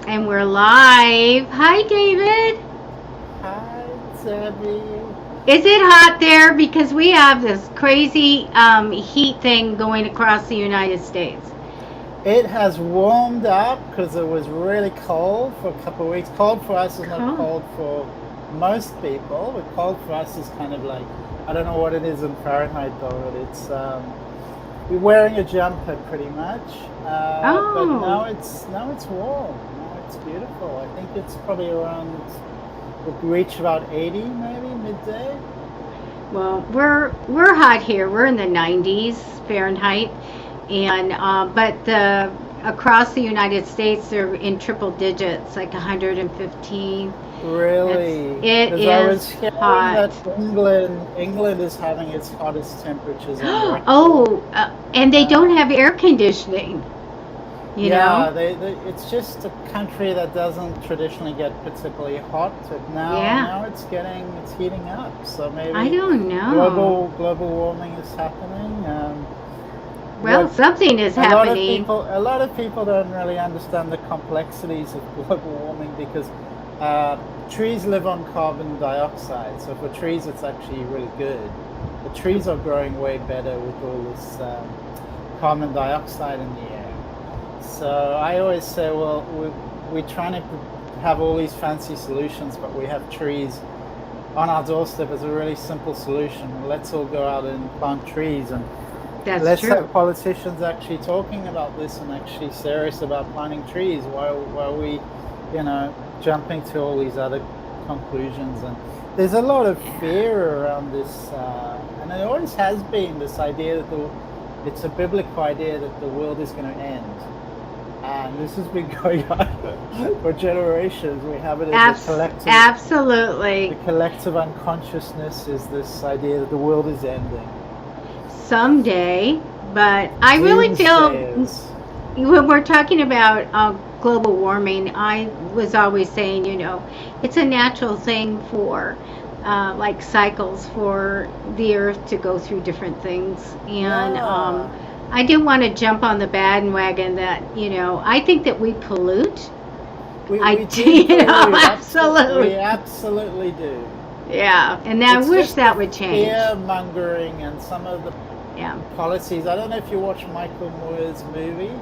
And we're live. Hi, David. Hi, Debbie. Is it hot there? Because we have this crazy heat thing going across the United States. It has warmed up because it was really cold for a couple of weeks. Cold for us is not Cool. cold for most people, but cold for us is kind of like, I don't know what it is in Fahrenheit though, but it's you're wearing a jumper pretty much. But Oh, now it's warm. Now it's beautiful. I think it's probably around, we'll reach about 80 maybe midday. well, we're hot here. We're in the 90s Fahrenheit, and but the across the United States they're in triple digits, like 115. Really? It Because I was is hearing hot. that England is having its hottest temperatures on record. Oh, and they don't Um, have air conditioning. You yeah, know? it's just a country that doesn't traditionally get particularly hot, but Yeah. now it's heating up. So I maybe don't know. global warming is happening. Well, What something is happening. a lot of people don't really understand the complexities of global warming because uh, trees live on carbon dioxide. So for trees, it's actually really good. The trees are growing way better with all this carbon dioxide in the air. So I always say, well, we're trying to have all these fancy solutions, but we have trees on our doorstep as a really simple solution. Let's all go out and plant trees and That's let's true. have politicians actually talking about this and actually serious about planting trees while we, jumping to all these other conclusions. And there's a lot of Yeah. fear around this, and it always has been this idea that it's a biblical idea that the world is going to end. And this has been going on for generations. We have it as the Absolutely. collective unconsciousness is this idea that the world is ending. Someday, but I really feel Doomsdayers. when we're talking about global warming, I was always saying, it's a natural thing for like cycles for the earth to go through different things. And Yeah, I didn't want to jump on the bandwagon that, I think that we pollute. I we do, do pollute. We absolutely. absolutely do. Yeah. And I It's wish just the that would change. fear mongering and some of the Yeah. policies. I don't know if you watched Michael Moore's movie,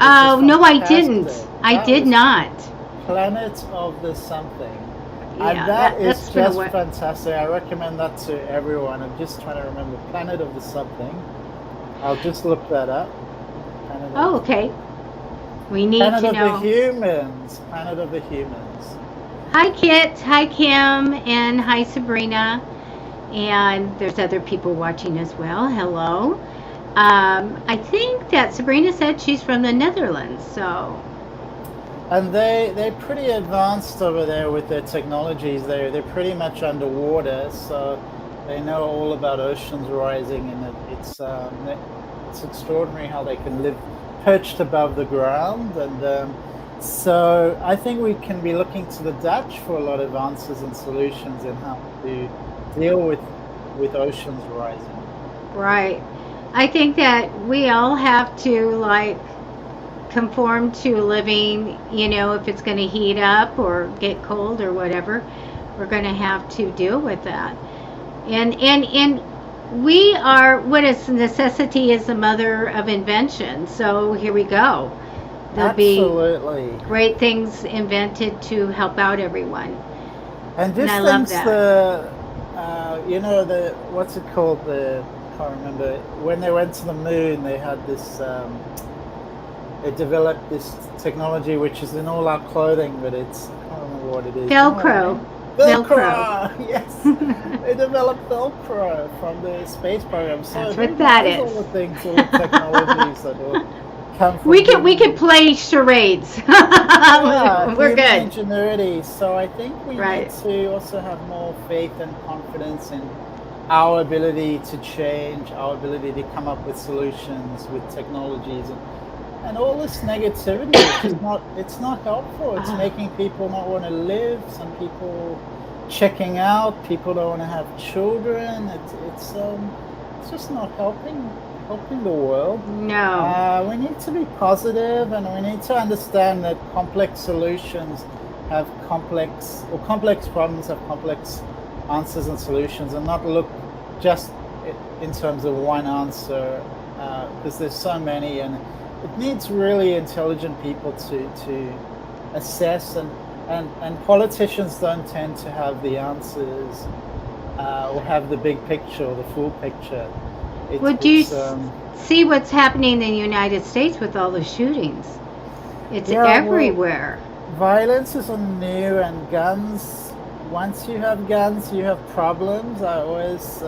which is Oh, no, I didn't. fantastic. I That did was not. Planet of the Something. And Yeah, that is that's been a just what? fantastic. I recommend that to everyone. I'm just trying to remember Planet of the Something. I'll just look that up. Planet of Oh, okay. We need Planet to of the know. Humans. Planet of the Humans. Hi, Kit. Hi, Kim. And hi, Sabrina. And there's other people watching as well. Hello. I think that Sabrina said she's from the Netherlands. So, And they're pretty advanced over there with their technologies. They're pretty much underwater, so they know all about oceans rising, and it's extraordinary how they can live perched above the ground. And so I think we can be looking to the Dutch for a lot of answers and solutions in how to deal with oceans rising. right. I think that we all have to, like, conform to living, if it's going to heat up or get cold or whatever, we're going to have to deal with that. And we are, what is necessity is the mother of invention. So here we go. There'll be Absolutely. great things invented to help out everyone. And And I just love thinks that. the what's it called? I can't remember. When they went to the moon, they had this. They developed this technology which is in all our clothing, but I can't remember what it is. Do you know what I Velcro. mean? Velcro. Velcro. Yes, they developed Velcro from the space program. So That's who what that knows is. all the technologies that will come we from can we can human. play charades. Yeah, We're human good. ingenuity. So I think we need Right. to also have more faith and confidence in our ability to change, our ability to come up with solutions with technologies and all this negativity. It's not helpful. It's Ah, making people not want to live. Some people checking out. People don't want to have children. It's just not helping helping the world. No. We need to be positive, and we need to understand that complex solutions have complex problems have complex answers and solutions, and not look just in terms of one answer, because there's so many, and it needs really intelligent people to assess, and politicians don't tend to have the answers, or have the big picture or the full picture. Would you see what's happening in the United States with all the shootings? It's everywhere. Violence is new, and guns. Once you have guns, you have problems. It's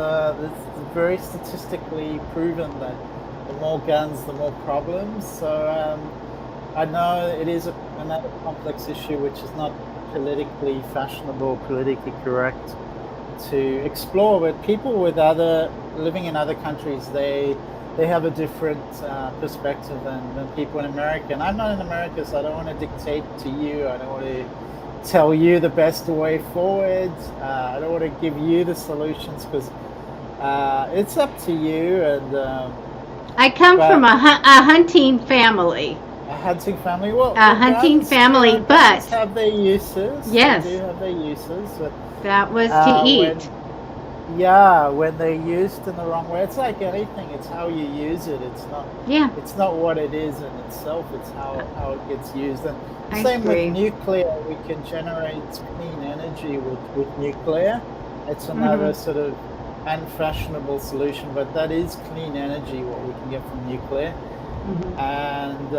very statistically proven that the more guns, the more problems. So I know it is another complex issue, which is not politically fashionable, politically correct to explore. But people living in other countries, they have a different perspective than people in America. And I'm not in America, so I don't want to dictate to you. I don't want to tell you the best way forward. I don't want to give you the solutions, because it's up to you. And I come from a hunting family. A hunting family? Well, a hunting family, but have their uses. Yes. They do have their uses. But, that was to eat. When they're used in the wrong way, it's like anything. It's how you use it. It's not. Yeah. It's not what it is in itself. It's how it gets used. And I same agree. with nuclear. We can generate clean energy with nuclear. It's another sort of unfashionable solution, but that is clean energy, what we can get from nuclear. And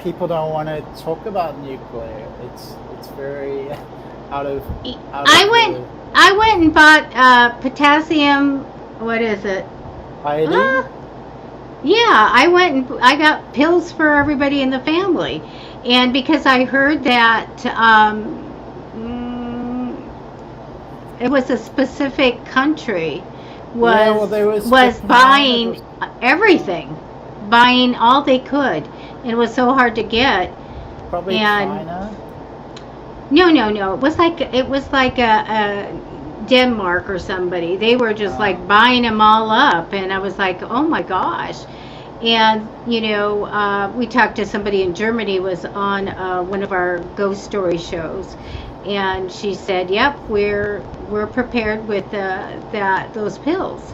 people don't want to talk about nuclear. It's very out of. I went and bought potassium. What is it? Iodine? Yeah, I got pills for everybody in the family, and because I heard that it was a specific country was buying everything, buying all they could, and it was so hard to get. Probably China. No. It was like a Denmark or somebody. They were just like buying them all up, and I was like, oh my gosh. And we talked to somebody in Germany, was on one of our ghost story shows, and she said, "Yep, we're prepared with those pills."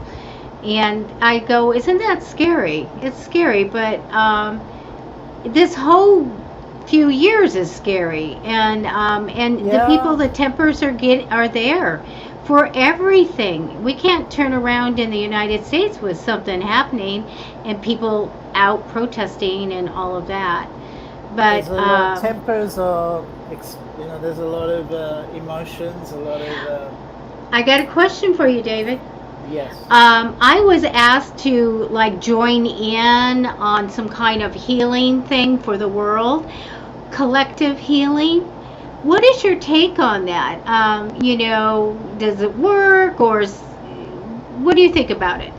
And I go, "Isn't that scary?" It's scary, but this whole few years is scary, and the people, the tempers are there for everything. We can't turn around in the United States with something happening and people out protesting and all of that. But tempers are, there's a lot of emotions, a lot of. I got a question for you, David. Yes. I was asked to join in on some kind of healing thing for the world, collective healing. What is your take on that? Does it work, or what do you think about it?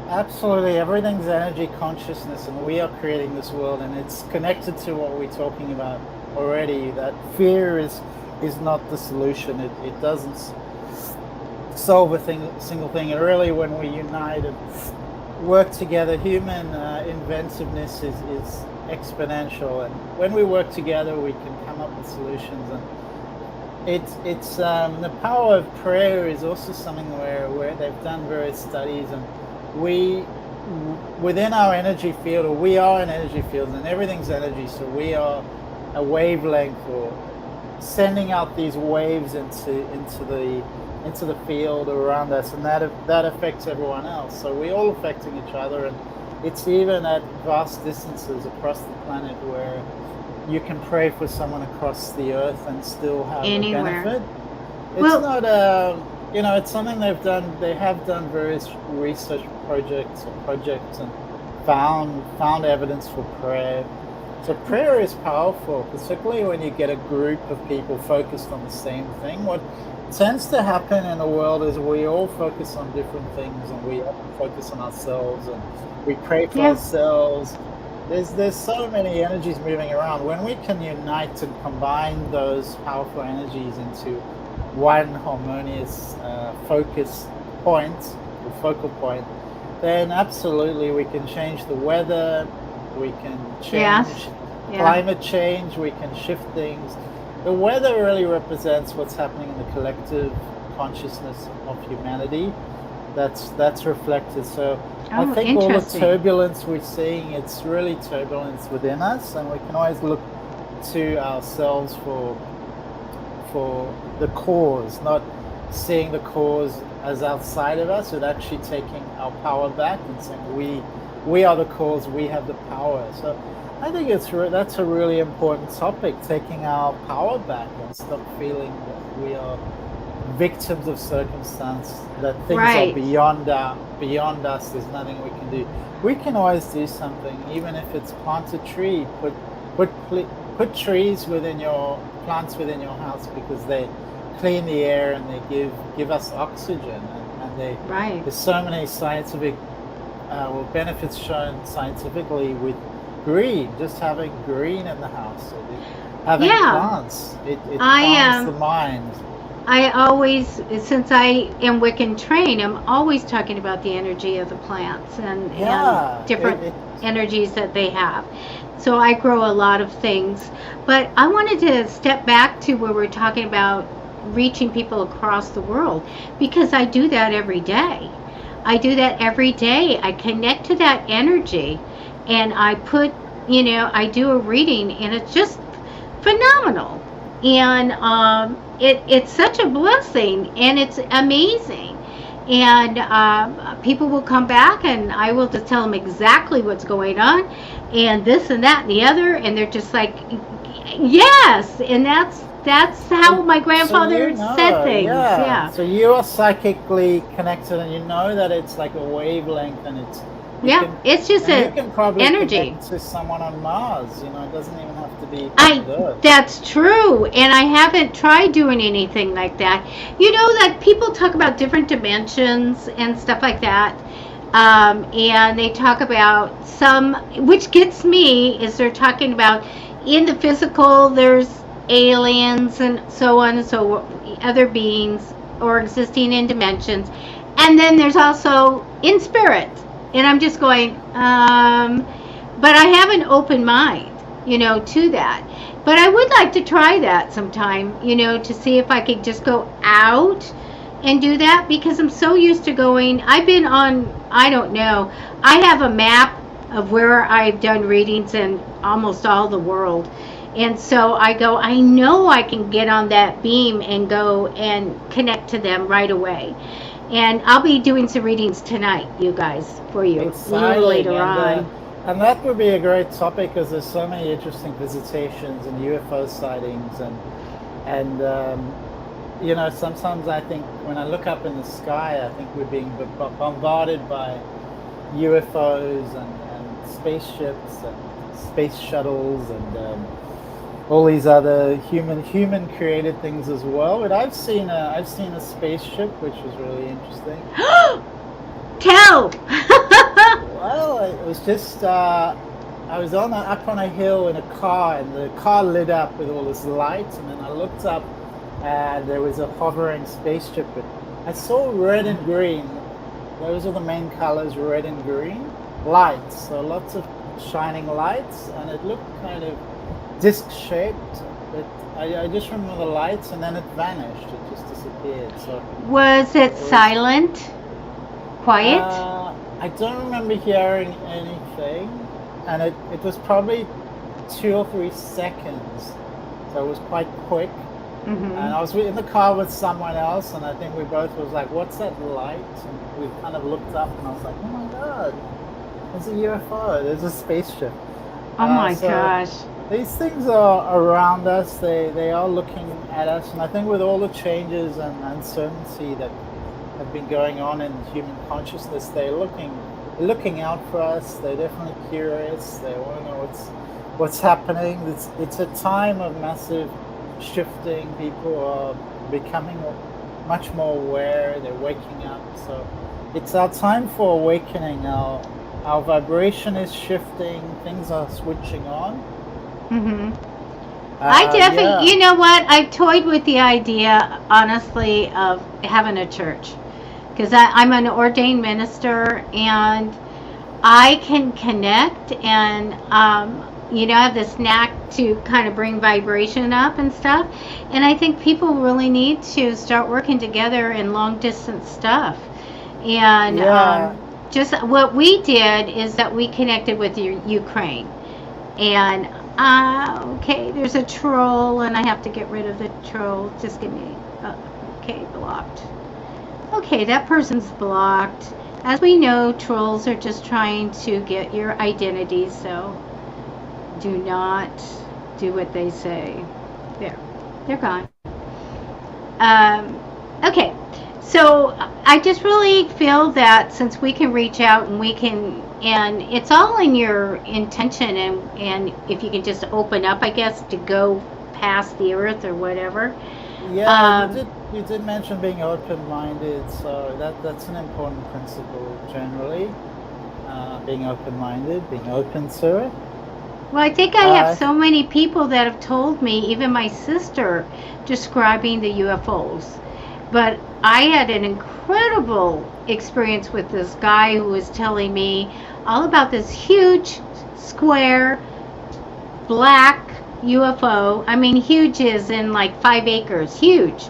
Absolutely, everything's energy consciousness, and we are creating this world, and it's connected to what we're talking about already. That fear is not the solution. It doesn't solve a single thing. And really, when we unite and work together, human inventiveness is exponential, and when we work together, we can come up with solutions. And it's the power of prayer is also something where they've done various studies, and we within our energy field, or we are an energy field, and everything's energy, so we are a wavelength, or sending out these waves into the field around us, and that affects everyone else. So we're all affecting each other, and it's even at vast distances across the planet where you can pray for someone across the earth and still have anywhere. A benefit. It's not it's something they've done. They have done various research projects and found evidence for prayer. So prayer is powerful, particularly when you get a group of people focused on the same thing. What tends to happen in the world is we all focus on different things, and we focus on ourselves, and we pray for ourselves. There's so many energies moving around. When we can unite and combine those powerful energies into one harmonious focus point or focal point, then absolutely we can change the weather, we can Yes. change Yeah. climate change, we can shift things. The weather really represents what's happening in the collective consciousness of humanity. That's reflected. So I Oh, think all the interesting. turbulence we're seeing, it's really turbulence within us, and we can always look to ourselves for the cause, not seeing the cause as outside of us, but actually taking our power back and saying we are the cause, we have the power. So I think that's a really important topic, taking our power back and stop feeling that we are victims of circumstance, that things Right. are beyond us. There's nothing we can do. We can always do something, even if it's plant a tree, put trees within your plants within your house, because they clean the air and they give us oxygen, and Right. there's so many scientific benefits shown scientifically with green, just having green in the house, or having Yeah. plants. It I calms the mind. I always, since I am Wiccan trained, I'm always talking about the energy of the plants and different energies that they have. So I grow a lot of things. But I wanted to step back to where we're talking about reaching people across the world, because I do that every day. I do that every day. I connect to that energy, and I I do a reading, and it's just phenomenal. And it's such a blessing, and it's amazing. And people will come back, and I will just tell them exactly what's going on, and this and that and the other, and they're just like, yes. And that's how my grandfather said things. Yeah. So you are psychically connected, and you know that it's like a wavelength, and it's just you can probably energy connect to someone on Mars. It doesn't even have to be Earth. That's true, and I haven't tried doing anything like that. That people talk about different dimensions and stuff like that, and they talk about some, which gets me, is they're talking about in the physical there's aliens and so on and so other beings or existing in dimensions, and then there's also in spirit. And I'm just going, but I have an open mind, to that. But I would like to try that sometime, to see if I could just go out and do that, because I'm so used to going. I've been on, I don't know, I have a map of where I've done readings in almost all the world. And so I go, I know I can get on that beam and go and connect to them right away. And I'll be doing some readings tonight, you guys, for you, Exciting. a little later on. And that would be a great topic, because there's so many interesting visitations and UFO sightings, and sometimes I think when I look up in the sky, I think we're being bombarded by UFOs and spaceships and space shuttles and all these other human created things as well. But I've seen a spaceship, which was really interesting. Tell. Well, it was just I was up on a hill in a car, and the car lit up with all this light, and then I looked up, and there was a hovering spaceship. But I saw red and green. Those are the main colors, red and green lights. So lots of shining lights, and it looked kind of disc shaped, but I just remember the lights, and then it vanished. It just disappeared. So was it silent, quiet? I don't remember hearing anything, and it was probably 2 or 3 seconds, so it was quite quick. Mm-hmm. And I was in the car with someone else, and I think we both was like, "What's that light?" And we kind of looked up, and I was like, "Oh my god, there's a UFO! There's a spaceship!" Oh my gosh! These things are around us. They are looking at us, and I think with all the changes and uncertainty that have been going on in human consciousness, they're looking out for us. They're definitely curious. They want to know what's happening. It's a time of massive shifting. People are becoming much more aware. They're waking up. So it's our time for awakening. Our vibration is shifting. Things are switching on. Mm-hmm. I definitely, you know what? I've toyed with the idea, honestly, of having a church. because I'm an ordained minister, and I can connect, and I have this knack to kind of bring vibration up and stuff. And I think people really need to start working together in long distance stuff. And just what we did is that we connected with Ukraine. And okay, there's a troll, and I have to get rid of the troll. Just give me, okay, blocked. Okay, that person's blocked. As we know, trolls are just trying to get your identity, so do not do what they say. There, they're gone. Okay, so I just really feel that since we can reach out and and it's all in your intention, and if you can just open up, I guess, to go past the earth or whatever. Yeah, you did mention being open-minded, so that's an important principle generally. Being open-minded, being open to it. Well, I think I have so many people that have told me, even my sister, describing the UFOs. But I had an incredible experience with this guy who was telling me all about this huge, square, black UFO. I mean, huge is in like 5 acres, huge.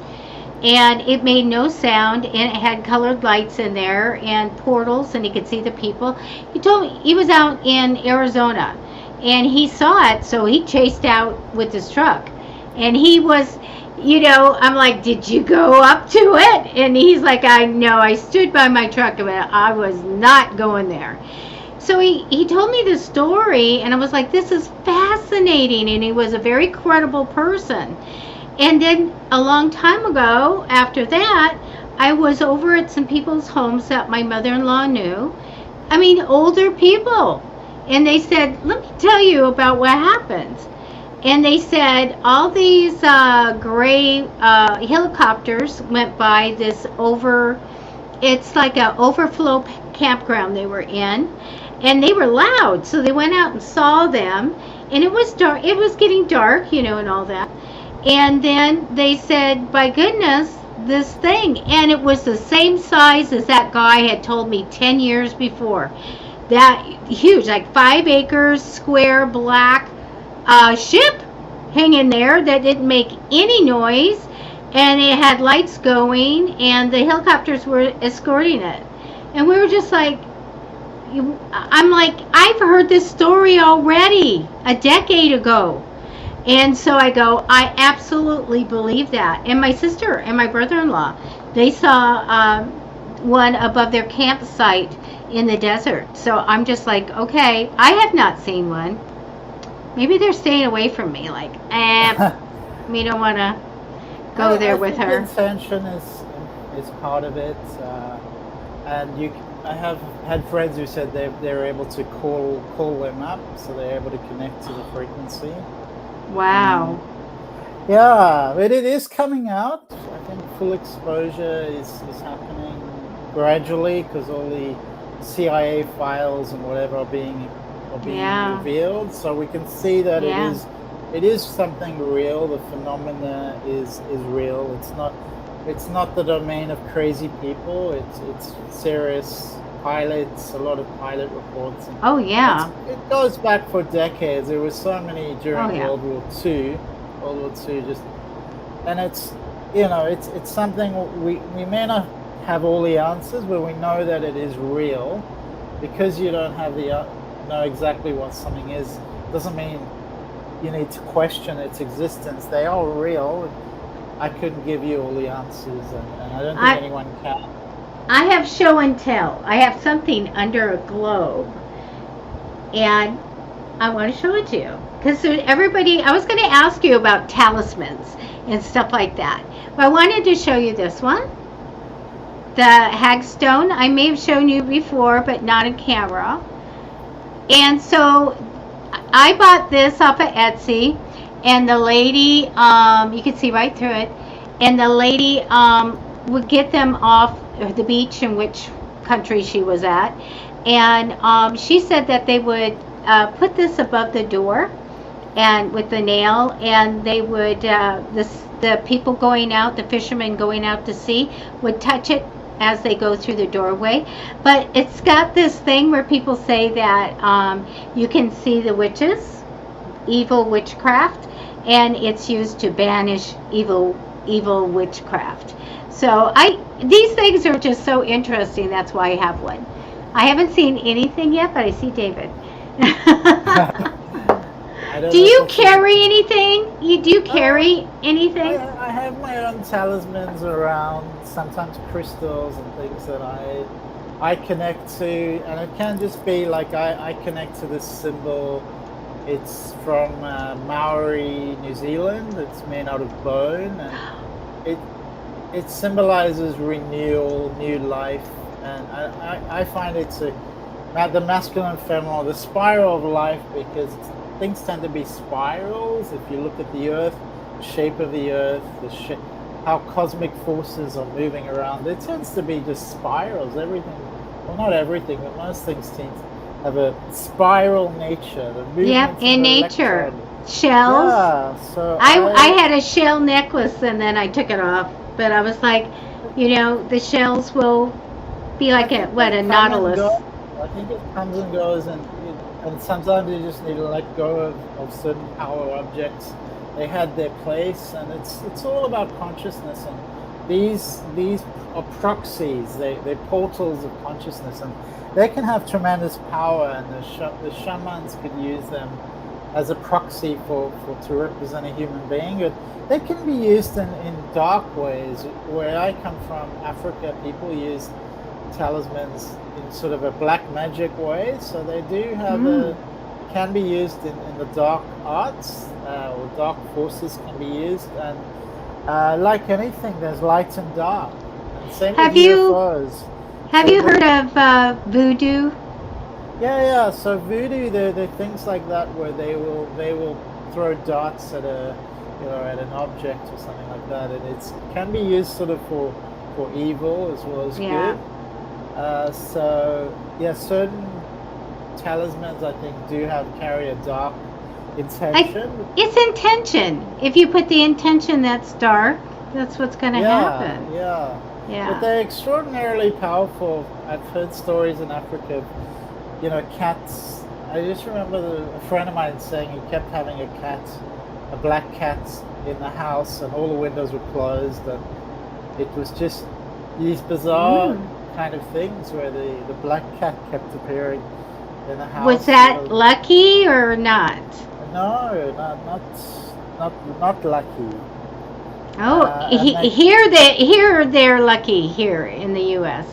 And it made no sound, and it had colored lights in there and portals, and he could see the people. He told me he was out in Arizona, and he saw it, so he chased out with his truck. And he was, I'm like, did you go up to it? And he's like, I know, I stood by my truck, but I was not going there. So he told me this story, and I was like, this is fascinating, and he was a very credible person. And then a long time ago, after that, I was over at some people's homes that my mother-in-law knew. I mean, older people. And they said, let me tell you about what happened. And they said all these gray helicopters went by this it's like an overflow campground they were in. And they were loud, so they went out and saw them. And it was dark. It was getting dark, and all that. And then they said, by goodness, this thing. And it was the same size as that guy had told me 10 years before. That huge, like 5 acres, square, black ship hanging there that didn't make any noise. And it had lights going, and the helicopters were escorting it. And we were just like, I'm like, I've heard this story already a decade ago. And so I go, I absolutely believe that. And my sister and my brother-in-law, they saw one above their campsite in the desert. So I'm just like, okay, I have not seen one. Maybe they're staying away from me. Like, we don't want to go there with her. Intention is part of it. And I have had friends who said they're able to call them up, so they're able to connect to the frequency. Wow. Yeah, but it is coming out. I think full exposure is happening gradually because all the CIA files and whatever are being revealed. So we can see that it is something real. The phenomena is real. It's not the domain of crazy people. It's serious pilots, a lot of pilot reports. Oh yeah. It goes back for decades. There were so many during World War II just, and it's something we may not have all the answers, but we know that it is real. Because you don't have know exactly what something is, doesn't mean you need to question its existence. They are real. I couldn't give you all the answers, and I don't think anyone can. I have show and tell. I have something under a globe, and I want to show it to you. Because everybody, I was going to ask you about talismans and stuff like that. But I wanted to show you this one. The hagstone. I may have shown you before, but not on camera. And so I bought this off of Etsy. And the lady, you can see right through it. And the lady would get them off the beach in which country she was at. And she said that they would put this above the door and with the nail, and they would the people going out, the fishermen going out to sea, would touch it as they go through the doorway. But it's got this thing where people say that you can see the witches, evil witchcraft, and it's used to banish evil witchcraft. So these things are just so interesting. That's why I have one. I haven't seen anything yet, but I see David. Do you carry anything? Do you carry anything? I have my own talismans around, sometimes crystals and things that I connect to, and it can just be like I connect to this symbol. It's from Maori, New Zealand. It's made out of bone, and it symbolizes renewal, new life, and I find it's the masculine and feminine, the spiral of life, because things tend to be spirals. If you look at the earth, the shape of the earth, how cosmic forces are moving around, it tends to be just spirals. Everything, well, not everything, but most things tend to have a spiral nature. Yep, in nature. Shells. Yeah, so I had a shell necklace and then I took it off. But I was like, the shells will be like a nautilus. I think it comes and goes, and sometimes you just need to let go of certain power objects. They had their place, and it's all about consciousness. And these are proxies. They're portals of consciousness, and they can have tremendous power. And the shamans could use them as a proxy to represent a human being. But they can be used in dark ways. Where I come from, Africa, people use talismans in sort of a black magic way. So they do have can be used in the dark arts, or dark forces can be used. And like anything, there's light and dark. And same with UFOs. Have you heard of voodoo? Yeah. So voodoo, they're things like that where they will throw darts at an object or something like that, and it can be used sort of for evil as well as good. Certain talismans I think carry a dark intention. It's intention. If you put the intention that's dark, that's what's going to happen. Yeah. But they're extraordinarily powerful. I've heard stories in Africa of, cats. I just remember a friend of mine saying he kept having a black cat in the house, and all the windows were closed, and it was just these bizarre kind of things where the black cat kept appearing in the house. Was that lucky or not? No, not lucky. Oh, here they're lucky here in the U.S.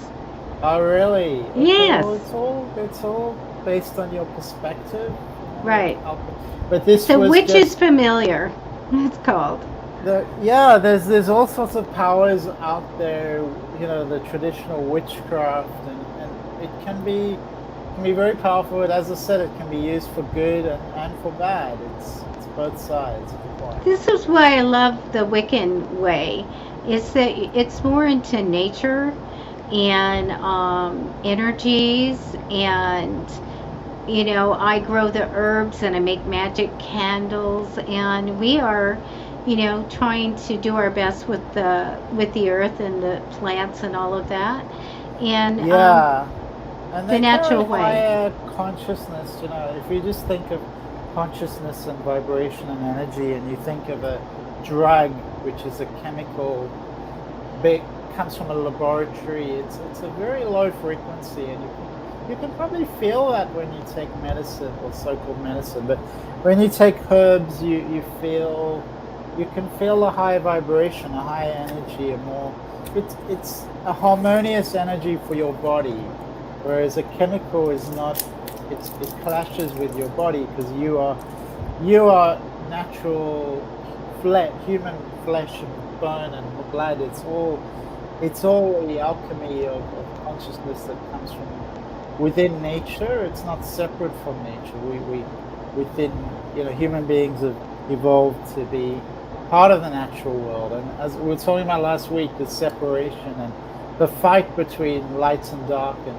Oh, really? Yes. It's all based on your perspective. Right. But this which is familiar. It's called. There's all sorts of powers out there. The traditional witchcraft, and it can be very powerful. But as I said, it can be used for good and for bad. It's both sides of the coin. This is why I love the Wiccan way. Is that it's more into nature and energies, and I grow the herbs and I make magic candles, and we are trying to do our best with the earth and the plants and all of that, and and the natural way. Higher consciousness, if you just think of consciousness and vibration and energy, and you think of a drug, which is a chemical, comes from a laboratory. It's a very low frequency, and you can probably feel that when you take medicine, or so-called medicine. But when you take herbs, you can feel a higher vibration, a higher energy, it's a harmonious energy for your body, whereas a chemical is not. It clashes with your body, because you are natural human flesh and bone and blood. It's all the alchemy of consciousness that comes from within nature. It's not separate from nature. Human beings have evolved to be part of the natural world. And as we were talking about last week, the separation and the fight between light and dark, and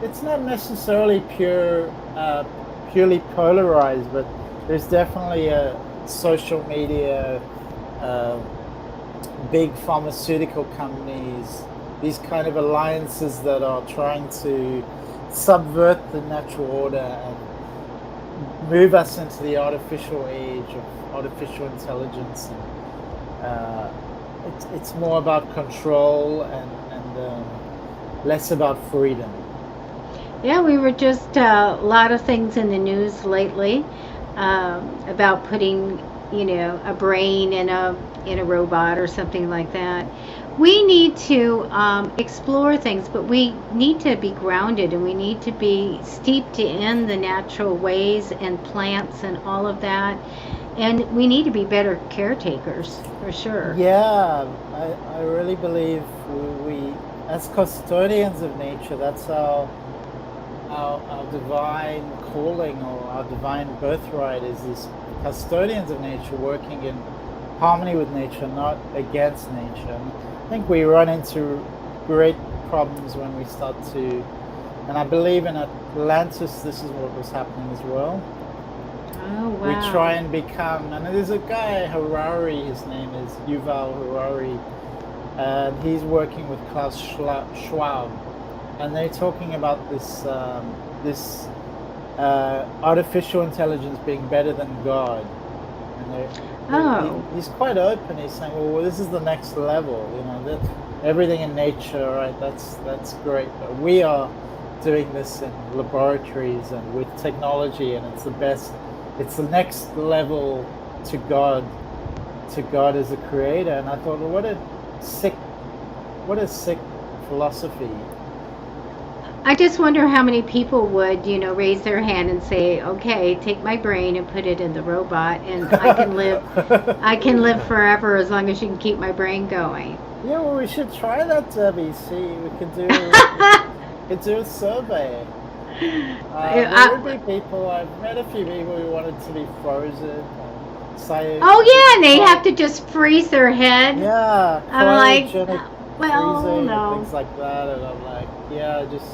it's not necessarily purely polarized, but there's definitely a social media, big pharmaceutical companies these kind of alliances that are trying to subvert the natural order and move us into the artificial age of artificial intelligence. And it's more about control and less about freedom. Yeah, we were just a lot of things in the news lately about putting, a brain in a robot or something like that. We need to explore things, but we need to be grounded and we need to be steeped in the natural ways and plants and all of that. And we need to be better caretakers, for sure. Yeah, I really believe we as custodians of nature, that's our divine calling or our divine birthright is these custodians of nature working in harmony with nature, not against nature. And I think we run into great problems when we start to, and I believe in Atlantis this is what was happening as well. Oh, wow. We try and become, and there's a guy, Harari, his name is Yuval Harari, and he's working with Klaus Schwab, and they're talking about this artificial intelligence being better than God. And he's quite open. He's saying, well, this is the next level. That everything in nature, right? That's great, but we are doing this in laboratories and with technology, and it's the best. It's the next level to God as a creator. And I thought, well, what a sick philosophy. I just wonder how many people would, raise their hand and say, "Okay, take my brain and put it in the robot, and I can live forever as long as you can keep my brain going." Yeah, well, we should try that, Debbie. See, we could do a survey. There would be people. I've met a few people who wanted to be frozen. Oh yeah, and they have to just freeze their head. Yeah, I'm like, well, no, and things like that, and I'm like, yeah, just.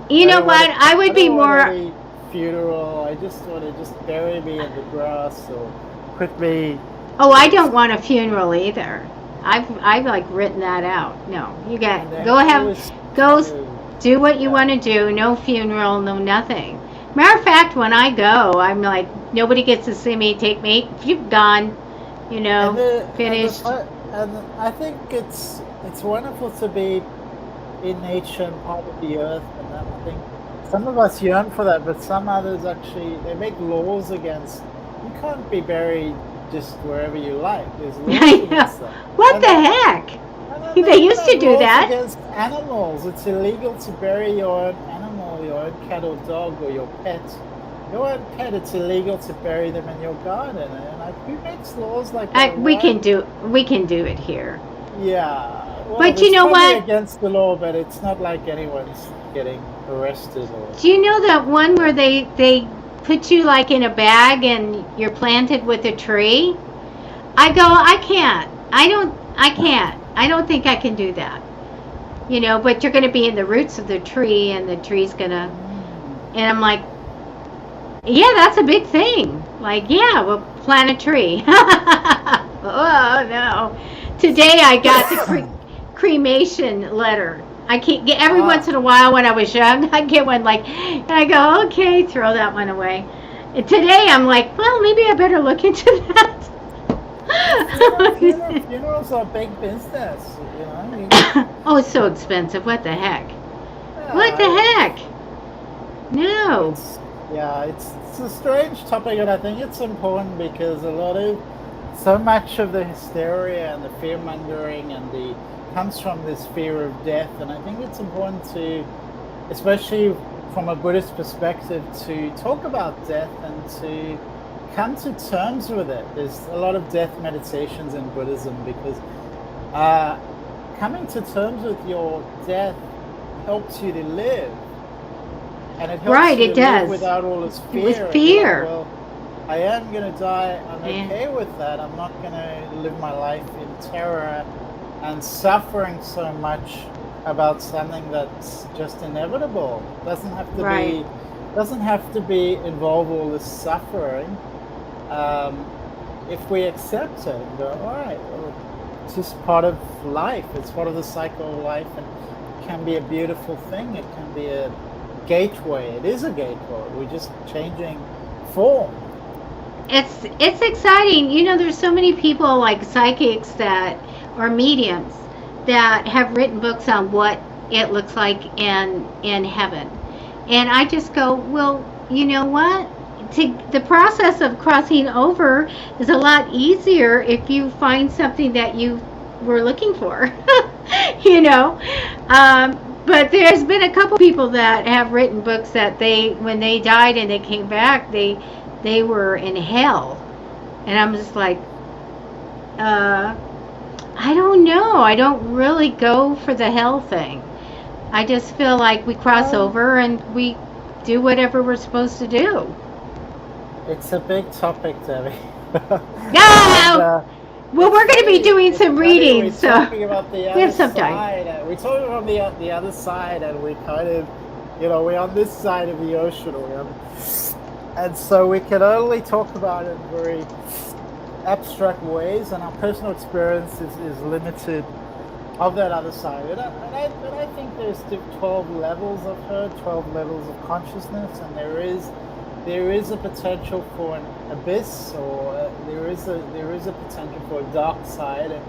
You know what? I would be more funeral. I just want to just bury me in the grass or put me. Oh, I don't want a funeral either. I've like written that out. No, you got go do what you want to do. No funeral, no nothing. Matter of fact, when I go, I'm like, nobody gets to see me. Take me. You've gone. Finished. And I think it's wonderful to be in nature and part of the earth, and I think some of us yearn for that, but some others actually they make laws against. You can't be buried just wherever you like. There's laws against that. What the heck? They used to do that. Against animals, it's illegal to bury your own animal, your own cat or dog, or your pet. Your own pet, it's illegal to bury them in your garden. And who makes laws like that? We can do it here. Yeah. Well, but you know what? Against the law, but it's not like anyone's getting arrested. Do you know that one where they put you like in a bag and you're planted with a tree? I go, I can't. I can't. I don't think I can do that. But you're going to be in the roots of the tree, and the tree's going to. And I'm like, yeah, that's a big thing. Like, yeah, we'll plant a tree. Oh no! Today I got the cremation letter. I can't get every once in a while. When I was young, I get one and I go, okay, throw that one away. And today I'm like, well, maybe I better look into that. Funerals are big business, Oh, it's so expensive. What the heck? Yeah, what the heck? No. It's a strange topic, and I think it's important because so much of the hysteria and the fear mongering comes from this fear of death, and I think it's important to, especially from a Buddhist perspective, to talk about death and to come to terms with it. There's a lot of death meditations in Buddhism because coming to terms with your death helps you to live, and it helps you to live without all this fear. With fear. Well, I am going to die. I'm okay with that. I'm not going to live my life in terror and suffering so much about something that's just inevitable. Doesn't have to be involve all this suffering. If we accept it and go, all right, well, just part of life. It's part of the cycle of life, and it can be a beautiful thing. It can be a gateway. It is a gateway. We're just changing form. It's exciting. You know, there's so many people like psychics that or mediums that have written books on what it looks like in heaven. And I just go, well, you know what? The process of crossing over is a lot easier if you find something that you were looking for. You know, but there's been a couple people that have written books that when they died and they came back, they were in hell. And I'm just like, I don't know. I don't really go for the hell thing. I just feel like we cross over and we do whatever we're supposed to do. It's a big topic, Debbie. No! Well, we're going to be doing some readings, so we have some time. We're talking about the other side, and we kind of, we're on this side of the ocean, and so we can only talk about it in very abstract ways, and our personal experience is limited of that other side. And I think there's 12 levels of her, 12 levels of consciousness, and there is a potential for an abyss, or there is a potential for a dark side. And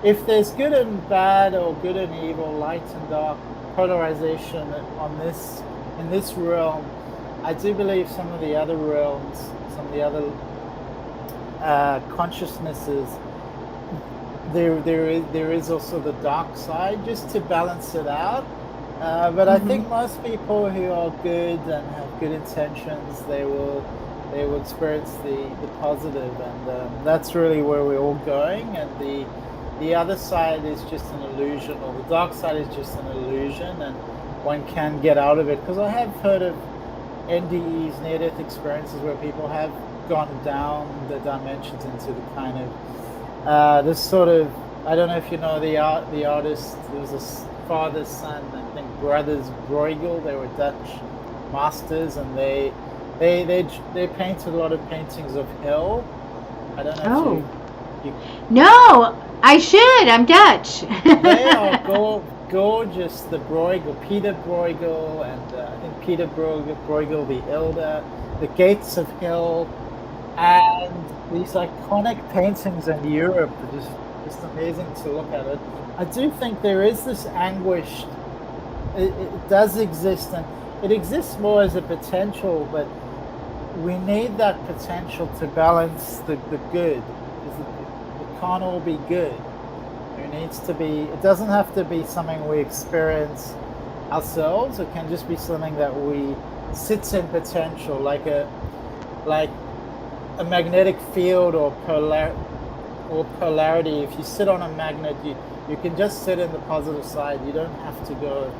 if there's good and bad, or good and evil, light and dark, polarization in this realm, I do believe some of the other realms, some of the other consciousnesses, there is also the dark side, just to balance it out. But I think most people who are good and have good intentions, they will experience the positive, and that's really where we're all going. And the other side is just an illusion, or the dark side is just an illusion, and one can get out of it. Because I have heard of NDEs, near-death experiences, where people have gone down the dimensions into the kind of this sort of, I don't know if you know the artist. There was a father, son, I think brothers Bruegel. They were Dutch masters, and they painted a lot of paintings of hell. I don't know if you No, I should. I'm Dutch. They are gorgeous. The Bruegel, Peter Bruegel, and I think Peter Bruegel the Elder, the Gates of Hell, and these iconic paintings in Europe are just amazing to look at it. I do think there is this anguish. It does exist, and it exists more as a potential, but we need that potential to balance the good. It can't all be good. There needs to be. It doesn't have to be something we experience ourselves. It can just be something that we sits in potential, like a magnetic field or polarity. If you sit on a magnet, you can just sit in the positive side. You don't have to go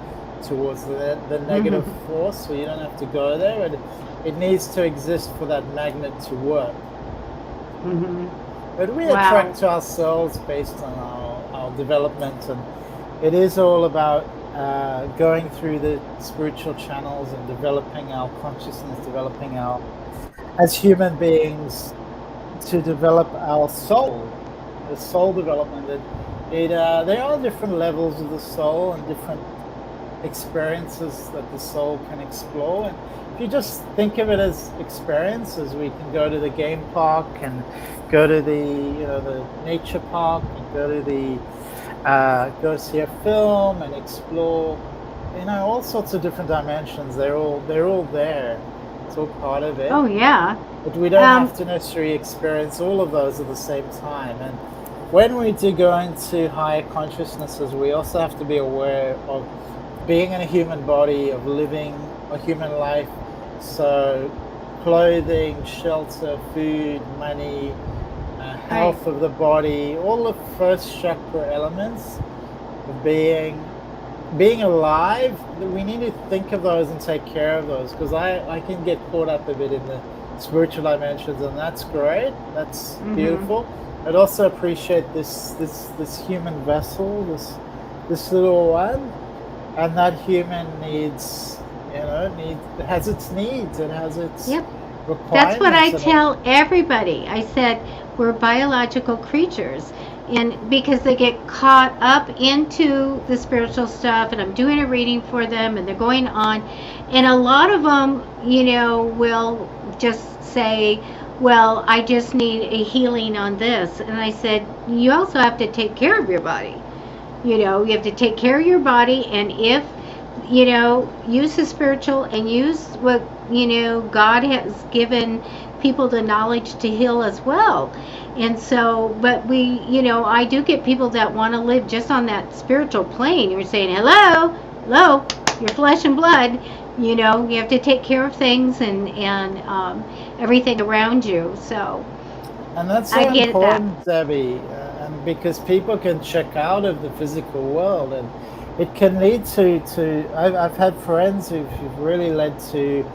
towards the negative force, so you don't have to go there. And it needs to exist for that magnet to work. But we attract to ourselves based on our development, and it is all about going through the spiritual channels and developing our consciousness, developing our, as human beings, to develop our soul, the soul development. There are different levels of the soul and different experiences that the soul can explore. And if you just think of it as experiences, we can go to the game park and go to the nature park and go see a film and explore, all sorts of different dimensions. They're all there. It's all part of it. Oh yeah. But we don't have to necessarily experience all of those at the same time. And when we do go into higher consciousnesses, we also have to be aware of being in a human body, of living a human life. So clothing, shelter, food, money, health of the body, all the first chakra elements of being alive. We need to think of those and take care of those, because I can get caught up a bit in the spiritual dimensions, and that's great. That's beautiful. I'd also appreciate this human vessel, this little one, and that human needs, it has its needs, it has its requirements. That's what I tell everybody. I said, we're biological creatures. and because they get caught up into the spiritual stuff, and I'm doing a reading for them, and they're going on, and a lot of them, will just say, well, I just need a healing on this. And I said, you also have to take care of your body. You have to take care of your body, and if use the spiritual and use what God has given people the knowledge to heal as well. And so, but I do get people that want to live just on that spiritual plane. You're saying, hello, your flesh and blood. You have to take care of things and everything around you. So, And that's so important, Debbie, and because people can check out of the physical world, and it can lead to I've had friends who've really led to,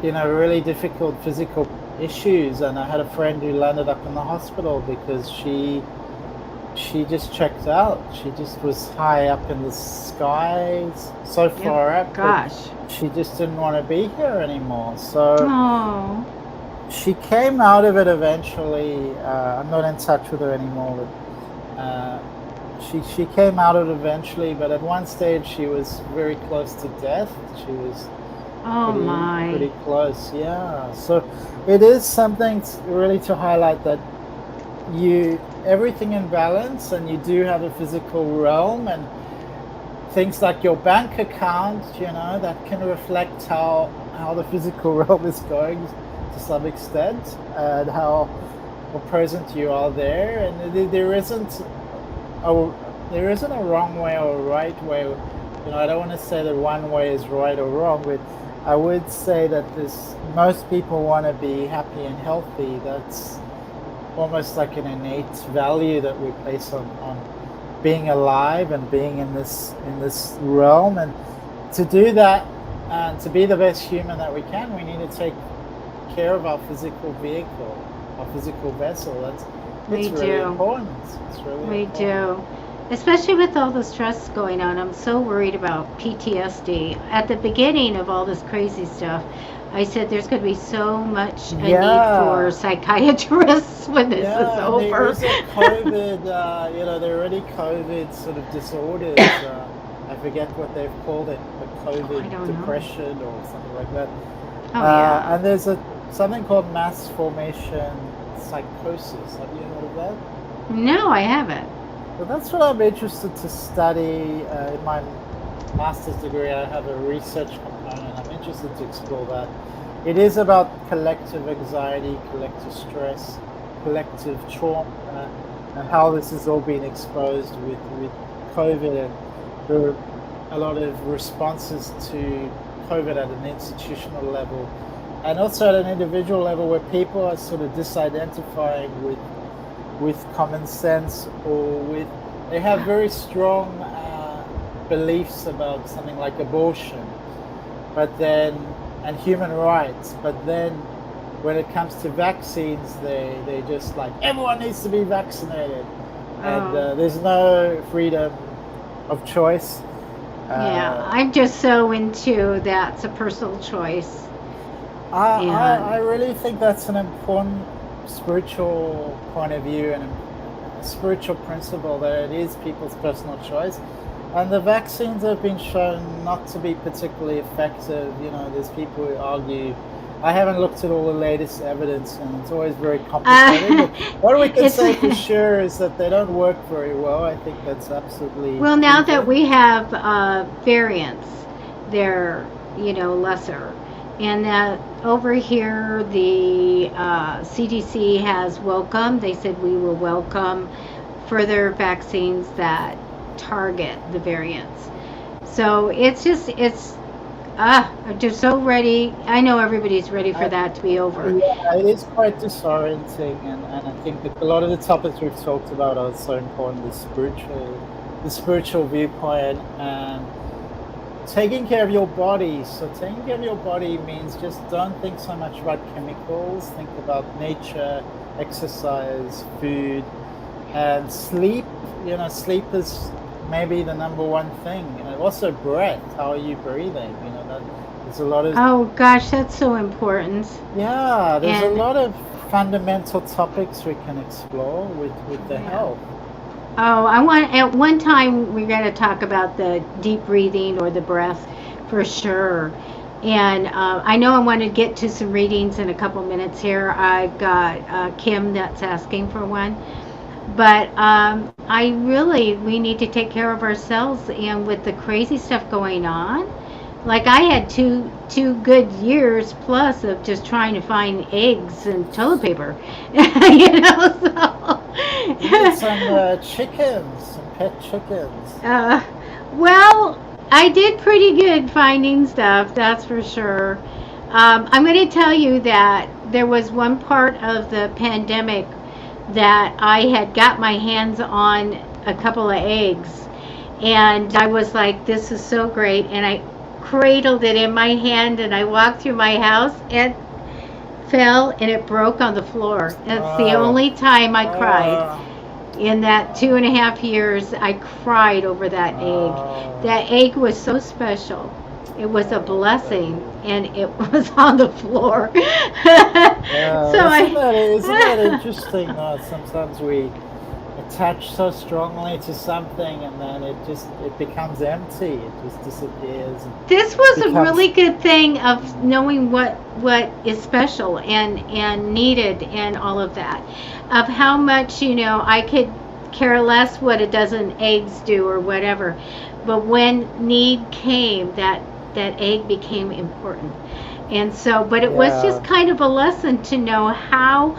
really difficult physical issues. And I had a friend who landed up in the hospital because she just checked out. She just was high up in the skies, so far up. Gosh. She just didn't want to be here anymore. So she came out of it eventually. I'm not in touch with her anymore, but she came out of it eventually. But at one stage, she was very close to death. She was pretty close. Yeah. So it is something really to highlight that everything in balance, and you do have a physical realm, and things like your bank account, that can reflect how the physical realm is going to some extent, and how present you are there. And there isn't a wrong way or a right way. I don't want to say that one way is right or wrong, but I would say that most people want to be happy and healthy. That's almost like an innate value that we place on being alive and being in this realm. And to do that, and to be the best human that we can, we need to take care of our physical vehicle, our physical vessel. It's really important. It's really important. We do. Especially with all the stress going on. I'm so worried about PTSD. At the beginning of all this crazy stuff, I said there's going to be so much need for psychiatrists when this is over. There is a COVID, there are already COVID sort of disorders. I forget what they've called it, the COVID depression or something like that. And there's something called mass formation psychosis. Have you heard of that? No, I haven't. Well, that's what I'm interested to study. In my master's degree, I have a research component. I'm interested to explore that. It is about collective anxiety, collective stress, collective trauma, and how this has all been exposed with COVID. And there are a lot of responses to COVID at an institutional level, and also at an individual level, where people are sort of disidentifying with common sense, or they have very strong beliefs about something like abortion, and human rights, but then when it comes to vaccines, they just like, everyone needs to be vaccinated, and there's no freedom of choice. I'm just so into that's a personal choice. I really think that's an important spiritual point of view and a spiritual principle, that it is people's personal choice. And the vaccines have been shown not to be particularly effective. There's people who argue. I haven't looked at all the latest evidence, and it's always very complicated. But what we can say for sure is that they don't work very well. I think that's absolutely well. Now that we have variants, they're lesser. And that over here, the CDC has welcomed. They said we will welcome further vaccines that target the variants. So I'm just so ready. I know everybody's ready for that to be over. Yeah, it is quite disorienting, and I think that a lot of the topics we've talked about are so important. The spiritual viewpoint, and taking care of your body. So taking care of your body means just don't think so much about chemicals. Think about nature, exercise, food, and sleep. Sleep is maybe the number one thing. And also breath. How are you breathing? There's a lot of... Oh gosh, that's so important. Yeah, there's a lot of fundamental topics we can explore with the Yeah. help. Oh, at one time we're going to talk about the deep breathing or the breath for sure. And I know I want to get to some readings in a couple minutes here. I've got Kim that's asking for one. But we need to take care of ourselves, and with the crazy stuff going on, like I had two good years plus of just trying to find eggs and toilet paper, you know. So You need some chickens, some pet chickens. well, I did pretty good finding stuff, that's for sure. I'm going to tell you that there was one part of the pandemic that I had got my hands on a couple of eggs, and I was like, this is so great, and I cradled it in my hand, and I walked through my house and fell, and it broke on the floor. That's the only time I cried. In that 2.5 years, I cried over that egg. That egg was so special. It was a blessing, and it was on the floor. Isn't that interesting? Sometimes we attach so strongly to something, and then it becomes empty. It just disappears. This was a really good thing of knowing what is special and needed and all of that. Of how much, I could care less what a dozen eggs do or whatever. But when need came, that egg became important. And so, but it was just kind of a lesson to know how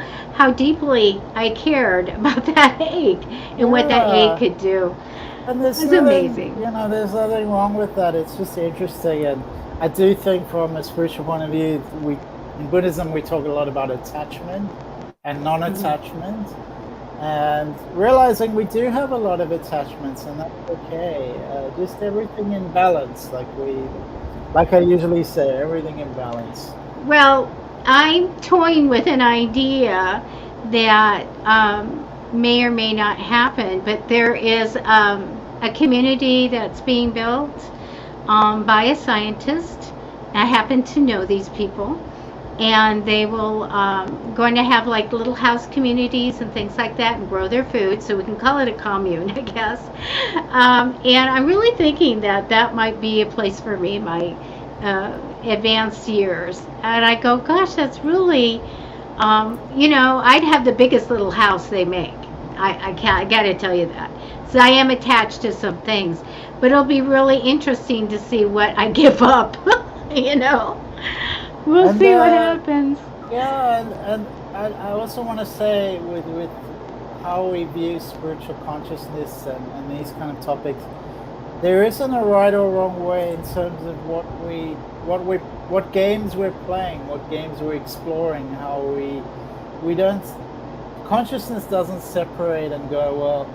deeply I cared about that egg and what that egg could do. And it's amazing. There's nothing wrong with that. It's just interesting. And I do think from a spiritual point of view, in Buddhism, we talk a lot about attachment and non-attachment. And realizing we do have a lot of attachments, and that's okay. Just everything in balance, like I usually say, everything in balance. Well, I'm toying with an idea that may or may not happen, but there is a community that's being built by a scientist. I happen to know these people, and they will going to have like little house communities and things like that and grow their food, so we can call it a commune, I guess. And I'm really thinking that might be a place for me in my advanced years. And I go, gosh, that's really, I'd have the biggest little house they make. I got to tell you that. So I am attached to some things, but it'll be really interesting to see what I give up. We'll see what happens. Yeah, and I also want to say with how we view spiritual consciousness and these kind of topics, there isn't a right or wrong way in terms of what games we're playing, what games we're exploring, how we don't. Consciousness doesn't separate and go, well,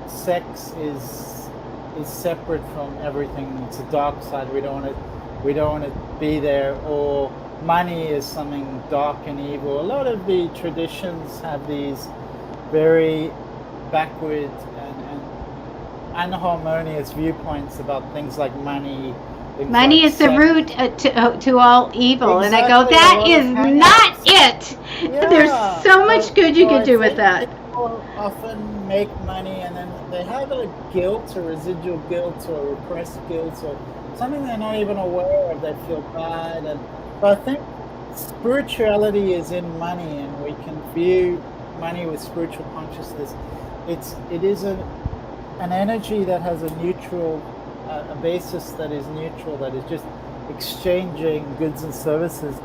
sex is separate from everything. It's a dark side. We don't want to be there. Or money is something dark and evil. A lot of the traditions have these very backward and unharmonious viewpoints about things like money. Money is the root to all evil. Exactly. And I go, that is not it. Yeah. There's so much good you could do with that. People often make money and then they have a guilt, or residual guilt, or repressed guilt, or something they're not even aware of. They feel bad. But I think spirituality is in money, and we can view money with spiritual consciousness. It is an energy that has a neutral, a basis that is neutral, that is just exchanging goods and services.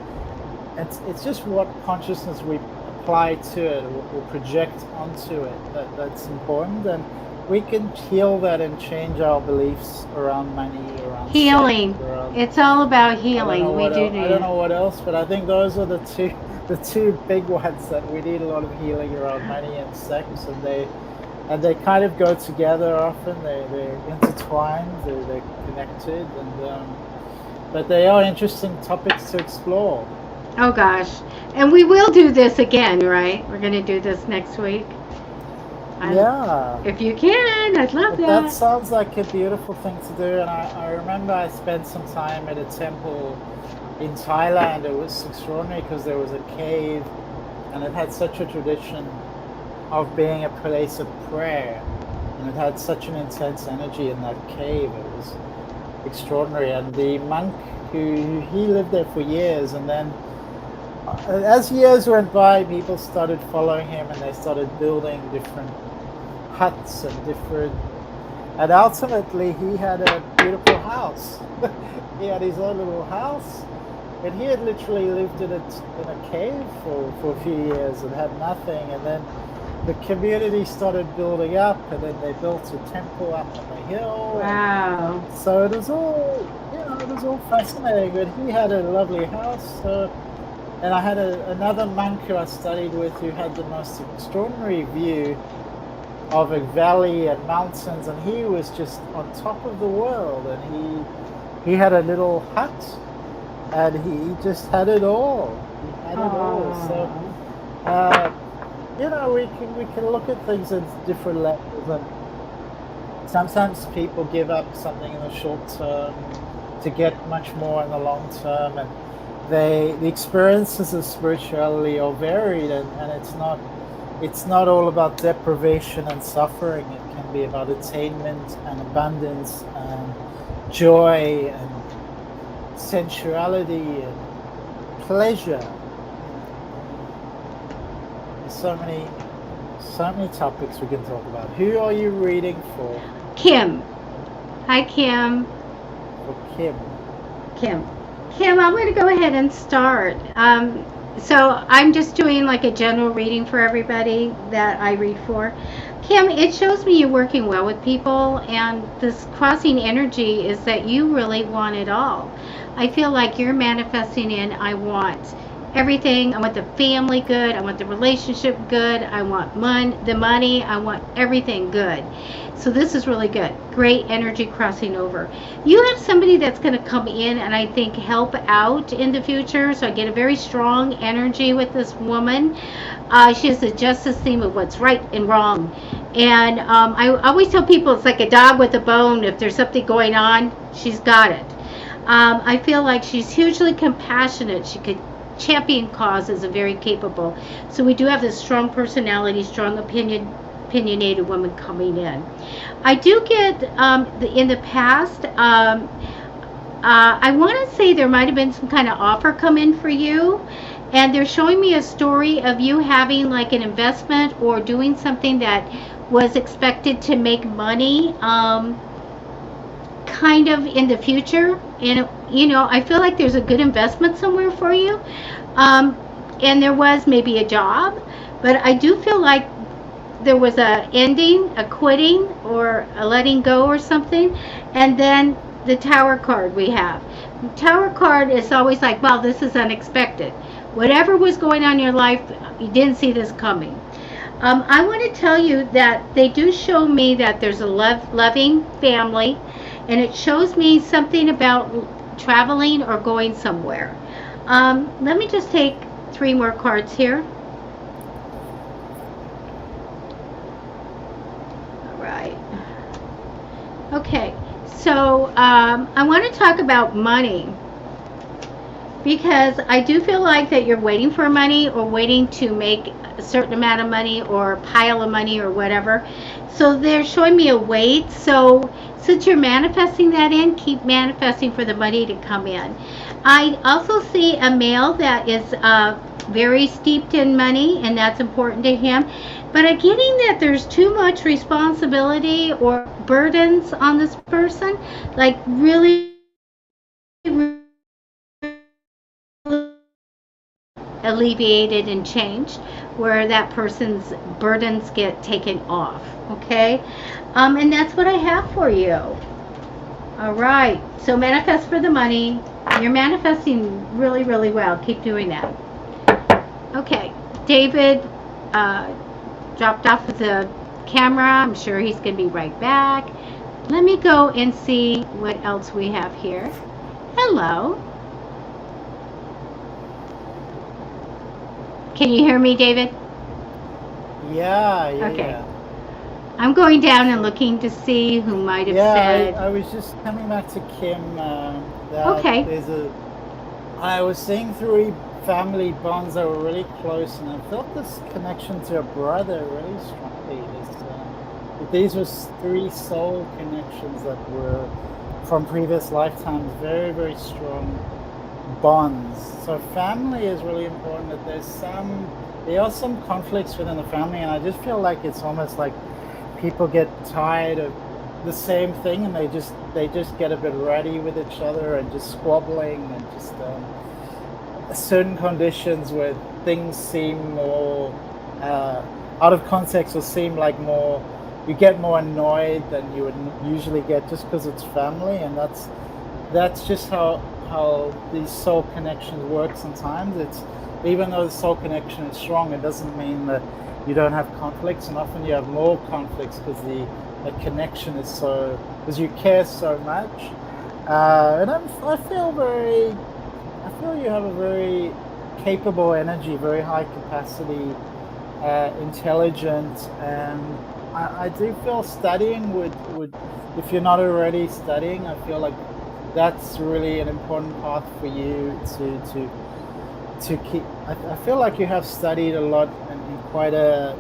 It's just what consciousness we apply to it, or project onto it, that's important. And we can heal that and change our beliefs around money, around healing. Sex, it's all about healing. I don't know what else, but I think those are the two big ones that we need a lot of healing around: money and sex, and they kind of go together often. They're intertwined, they're connected, but they are interesting topics to explore. Oh gosh, and we will do this again, right? We're going to do this next week. Yeah. If you can, I'd love that. That sounds like a beautiful thing to do. And I remember I spent some time at a temple in Thailand. It was extraordinary because there was a cave and it had such a tradition of being a place of prayer, and it had such an intense energy in that cave. It was extraordinary. And the monk he lived there for years, and then as years went by, people started following him, and they started building different huts and ultimately he had a beautiful house. He had his own little house, and he had literally lived in a cave for a few years and had nothing. And then the community started building up, and then they built a temple up on the hill. Wow. So it was all fascinating. But he had a lovely house. And I had another monk who I studied with who had the most extraordinary view of a valley and mountains, and he was just on top of the world. And he had a little hut, and he just had it all. He had it all. So we can look at things at different levels, and sometimes people give up something in the short term to get much more in the long term, and the experiences of spirituality are varied, and it's not all about deprivation and suffering. It can be about attainment and abundance and joy and sensuality and pleasure. There's so many topics we can talk about. Who are you reading for? Kim. Hi, Kim. For Kim. Kim, I'm going to go ahead and start. So I'm just doing like a general reading for everybody that I read for. Kim, it shows me you're working well with people, and this crossing energy is that you really want it all. I feel like you're manifesting in, I want everything. I want the family good. I want the relationship good. I want the money. I want everything good. So this is really good. Great energy crossing over. You have somebody that's going to come in and I think help out in the future. So I get a very strong energy with this woman. She has a justice theme of what's right and wrong. And I always tell people it's like a dog with a bone. If there's something going on, she's got it. I feel like she's hugely compassionate. She could champion causes and very capable. So we do have this strong personality, strong opinionated woman coming in. I do get in the past, I want to say there might have been some kind of offer come in for you, and they're showing me a story of you having like an investment or doing something that was expected to make money kind of in the future. And I feel like there's a good investment somewhere for you, and there was maybe a job, but I do feel like there was a ending, a quitting, or a letting go or something. And then the Tower card we have. The Tower card is always like, well, this is unexpected. Whatever was going on in your life, you didn't see this coming. I want to tell you that they do show me that there's a loving family, and it shows me something about traveling or going somewhere. Let me just take 3 more cards here. Okay, so I want to talk about money, because I do feel like that you're waiting for money or waiting to make a certain amount of money or a pile of money or whatever. So they're showing me a wait. So since you're manifesting that in, keep manifesting for the money to come in. I also see a male that is very steeped in money, and that's important to him. But I'm getting that there's too much responsibility or burdens on this person, like really alleviated and changed, where that person's burdens get taken off. Okay, and that's what I have for you. All right, so manifest for the money. You're manifesting really, really well. Keep doing that. Okay, David dropped off with the camera. I'm sure he's going to be right back. Let me go and see what else we have here. Hello. Can you hear me, David? Yeah. Okay. Yeah. I'm going down and looking to see who might have said. I was just coming back to Kim. Okay. I was seeing 3 family bonds that were really close, and I felt this connection to a brother really strongly. These were three soul connections that were from previous lifetimes, very, very strong bonds. So family is really important. That there are some conflicts within the family, and I just feel like it's almost like people get tired of the same thing, and they just get a bit ratty with each other and just squabbling, and just certain conditions where things seem more out of context, or seem like more, you get more annoyed than you would usually get, just because it's family. And that's just how these soul connections work sometimes. It's, even though the soul connection is strong, it doesn't mean that you don't have conflicts, and often you have more conflicts because the connection is so, because you care so much. And I feel you have a very capable energy, very high capacity, intelligent, and I do feel studying would, if you're not already studying, I feel like that's really an important path for you to keep. I feel like you have studied a lot, and quite a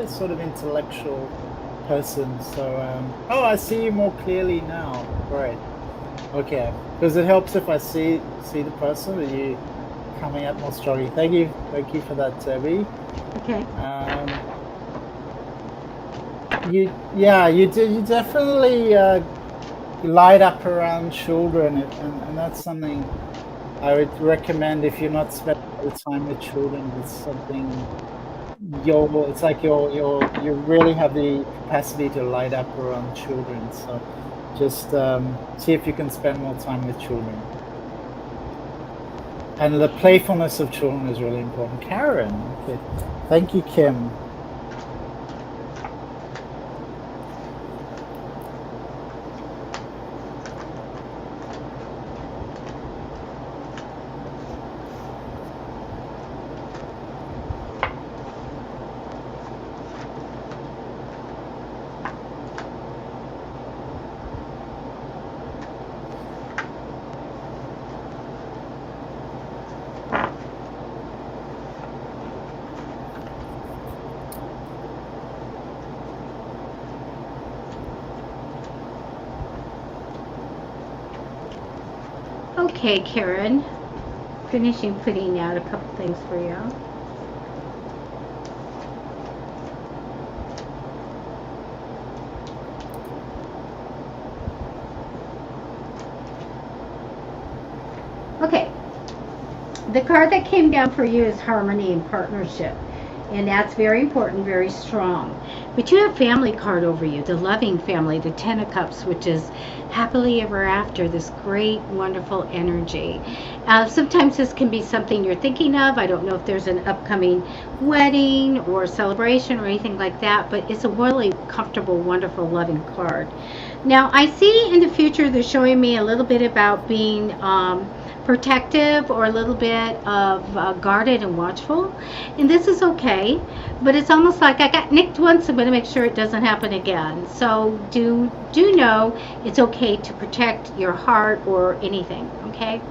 sort of intellectual person. So I see you more clearly now. Great. Okay, because it helps if I see the person, and you coming up more strongly. Thank you for that, Toby. Okay. You definitely light up around children, and that's something I would recommend. If you're not spending all the time with children, it's something it's like you really have the capacity to light up around children. So just see if you can spend more time with children. And the playfulness of children is really important. Karen, okay. Thank you, Kim. Okay, Karen. Finishing putting out a couple things for you. Okay. The card that came down for you is harmony and partnership. And that's very important, very strong. But you have family card over you, the loving family, the Ten of Cups, which is happily ever after, this great, wonderful energy. Sometimes this can be something you're thinking of. I don't know if there's an upcoming wedding or celebration or anything like that, but it's a really comfortable, wonderful, loving card. Now, I see in the future they're showing me a little bit about being protective, or a little bit of guarded and watchful, and this is okay, but it's almost like I got nicked once, I'm going to make sure it doesn't happen again. So do know it's okay to protect your heart or anything. Okay.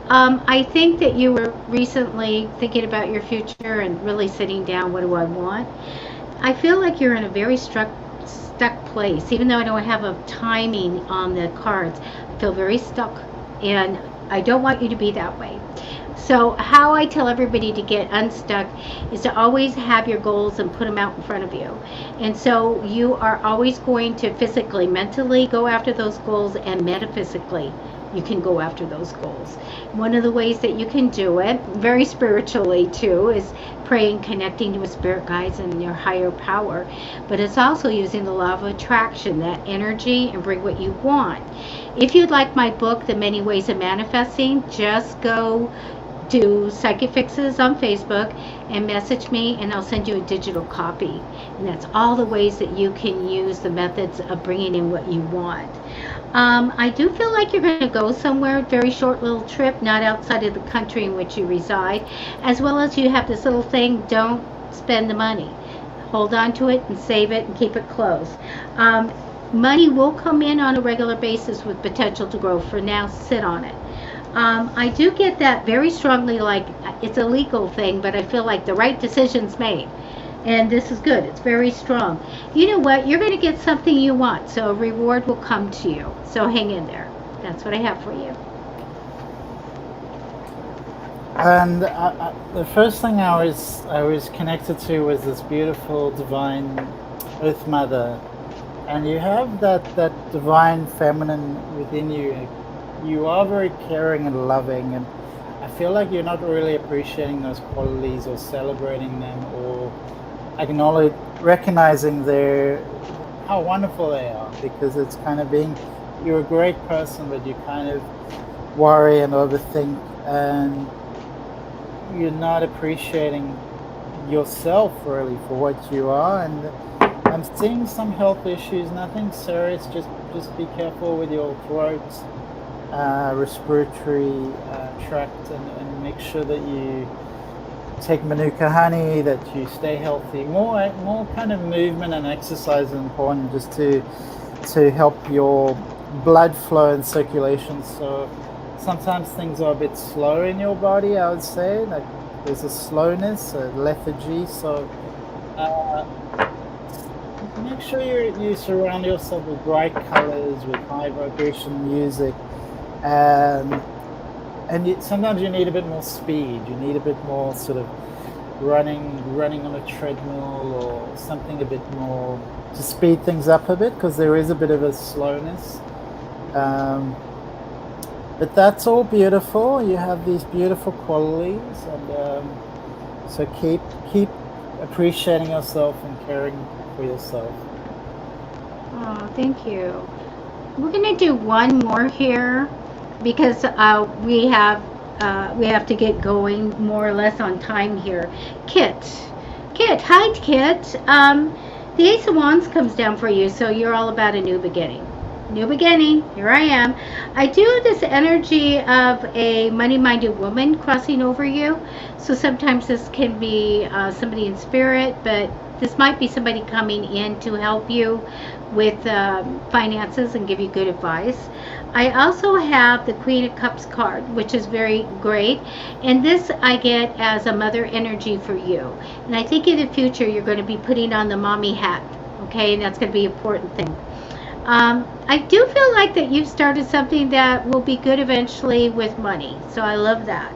I think that you were recently thinking about your future and really sitting down, what do I want? I feel like you're in a very stuck place, even though I don't have a timing on the cards. I feel very stuck, and I don't want you to be that way. So how I tell everybody to get unstuck is to always have your goals and put them out in front of you. And so you are always going to physically, mentally go after those goals, and metaphysically you can go after those goals. One of the ways that you can do it, very spiritually too, is praying, connecting to a spirit guides and your higher power. But it's also using the law of attraction, that energy, and bring what you want. If you'd like my book, The Many Ways of Manifesting, just go do Psychic Fixes on Facebook and message me, and I'll send you a digital copy. And that's all the ways that you can use the methods of bringing in what you want. I do feel like you're going to go somewhere, very short little trip, not outside of the country in which you reside, as well as you have this little thing, don't spend the money. Hold on to it and save it and keep it close. Money will come in on a regular basis with potential to grow. For now, sit on it. I do get that very strongly, like it's a legal thing, but I feel like the right decision's made. And this is good. It's very strong. You know what? You're going to get something you want, so a reward will come to you. So hang in there. That's what I have for you. And the first thing I was connected to was this beautiful divine Earth Mother, and you have that divine feminine within you. You are very caring and loving, and I feel like you're not really appreciating those qualities or celebrating them or recognizing how wonderful they are, because it's kind of you're a great person, but you kind of worry and overthink, and you're not appreciating yourself really for what you are. And I'm seeing some health issues, nothing serious, just be careful with your throat, respiratory tract, and make sure that you take manuka honey, that you stay healthy. More kind of movement and exercise is important, just to help your blood flow and circulation. So sometimes things are a bit slow in your body, I would say, like there's a slowness, a lethargy. So make sure you surround yourself with bright colors, with high vibration music, and sometimes you need a bit more speed. You need a bit more sort of running on a treadmill or something a bit more to speed things up a bit, because there is a bit of a slowness. But that's all beautiful. You have these beautiful qualities, and so keep appreciating yourself and caring for yourself. Oh, thank you. We're going to do one more here, because we have to get going more or less on time here. Kit, hi Kit. The Ace of Wands comes down for you, so you're all about a new beginning. Here I am. I do have this energy of a money-minded woman crossing over you, so sometimes this can be somebody in spirit, but this might be somebody coming in to help you with finances and give you good advice. I also have the Queen of Cups card, which is very great, and this I get as a mother energy for you. And I think in the future you're going to be putting on the mommy hat, okay, and that's going to be an important thing. I do feel like that you've started something that will be good eventually with money, so I love that.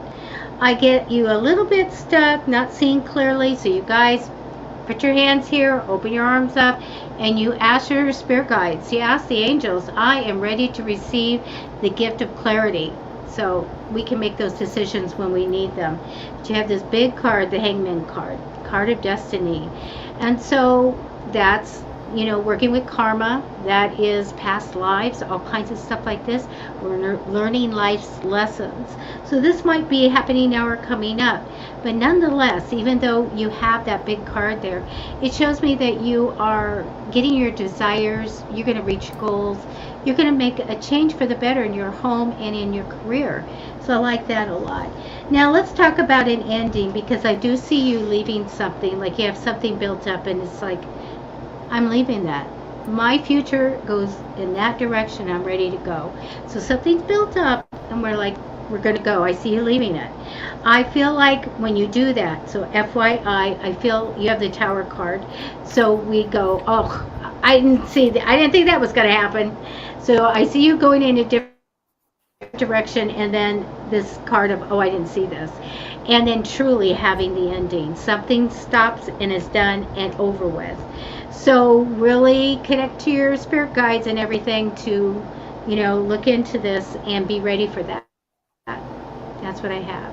I get you a little bit stuck, not seeing clearly, so you guys put your hands here, open your arms up, and you ask your spirit guides, you ask the angels, I am ready to receive the gift of clarity, so we can make those decisions when we need them. But you have this big card, the Hangman card of destiny, and so that's working with karma, that is past lives, all kinds of stuff like this. We're learning life's lessons. So this might be happening now or coming up. But nonetheless, even though you have that big card there, it shows me that you are getting your desires, you're going to reach goals, you're going to make a change for the better in your home and in your career. So I like that a lot. Now let's talk about an ending, because I do see you leaving something, like you have something built up and it's like, I'm leaving that. My future goes in that direction. I'm ready to go. So something's built up and we're going to go. I see you leaving it. I feel like when you do that, so FYI, I feel you have the Tower card. So we go, oh, I didn't think that was going to happen. So I see you going in a different direction, and then this card of, oh, I didn't see this. And then truly having the ending. Something stops and is done and over with. So really connect to your spirit guides and everything to, look into this and be ready for that. That's what I have.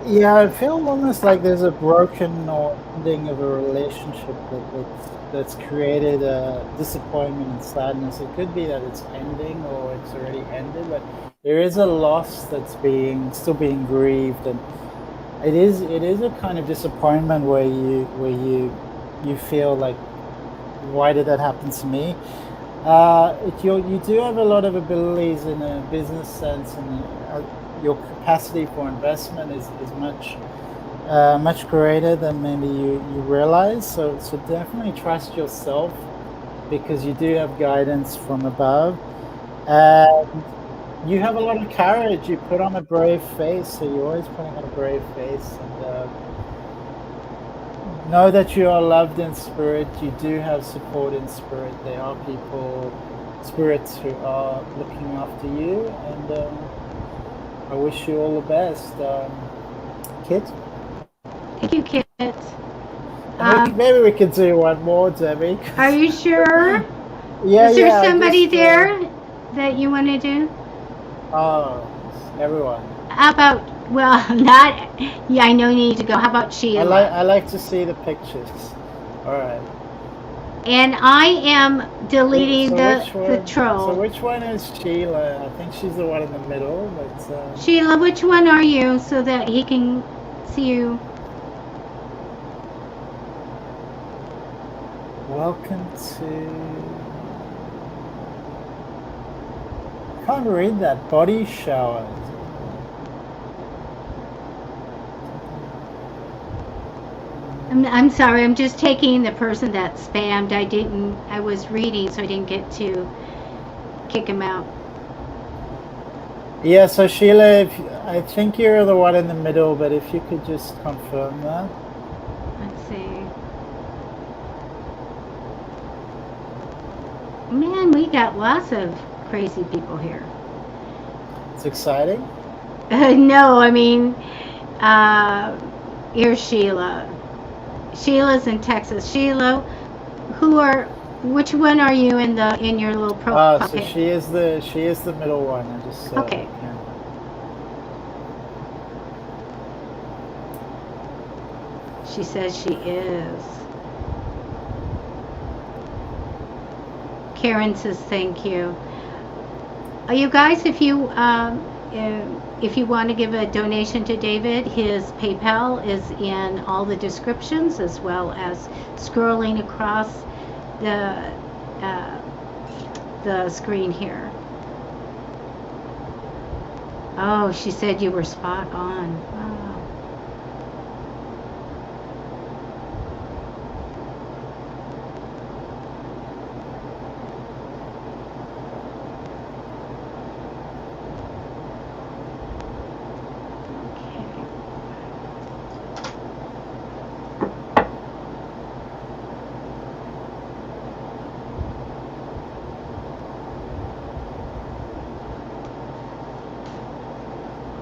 Yeah, I feel almost like there's a broken or ending of a relationship that's created disappointment and sadness. It could be that it's ending or it's already ended, but there is a loss that's still being grieved, and it is a kind of disappointment where you feel like, why did that happen to me? You do have a lot of abilities in a business sense, and your capacity for investment is much greater than maybe you realize. So definitely trust yourself, because you do have guidance from above. And You have a lot of courage. You put on a brave face, so you're always putting on a brave face. And know that you are loved in spirit. You do have support in spirit. There are people, spirits, who are looking after you. And I wish you all the best. Kit? Thank you, Kit. Maybe we could do one more, Debbie. Are you sure? Yeah, Is there yeah, somebody there that you want to do? Oh, everyone. How about, well, not, yeah, I know you need to go. How about Sheila? I like to see the pictures. All right. And I am deleting the troll. So which one is Sheila? I think she's the one in the middle. But Sheila, which one are you so that he can see you? Welcome to... I can't read that. Body shower. I'm sorry, I'm just taking the person that spammed. I was reading, so I didn't get to kick him out. Yeah, so Sheila, I think you're the one in the middle, but if you could just confirm that. Let's see. Man, we got lots of crazy people here. It's exciting? No, I mean, here's Sheila. Sheila's in Texas. Sheila, which one are you in your little profile? So she is the middle one. I just okay. Yeah. She says she is. Karen says thank you. You guys, if you want to give a donation to David, his PayPal is in all the descriptions, as well as scrolling across the screen here. Oh, she said you were spot on. Wow.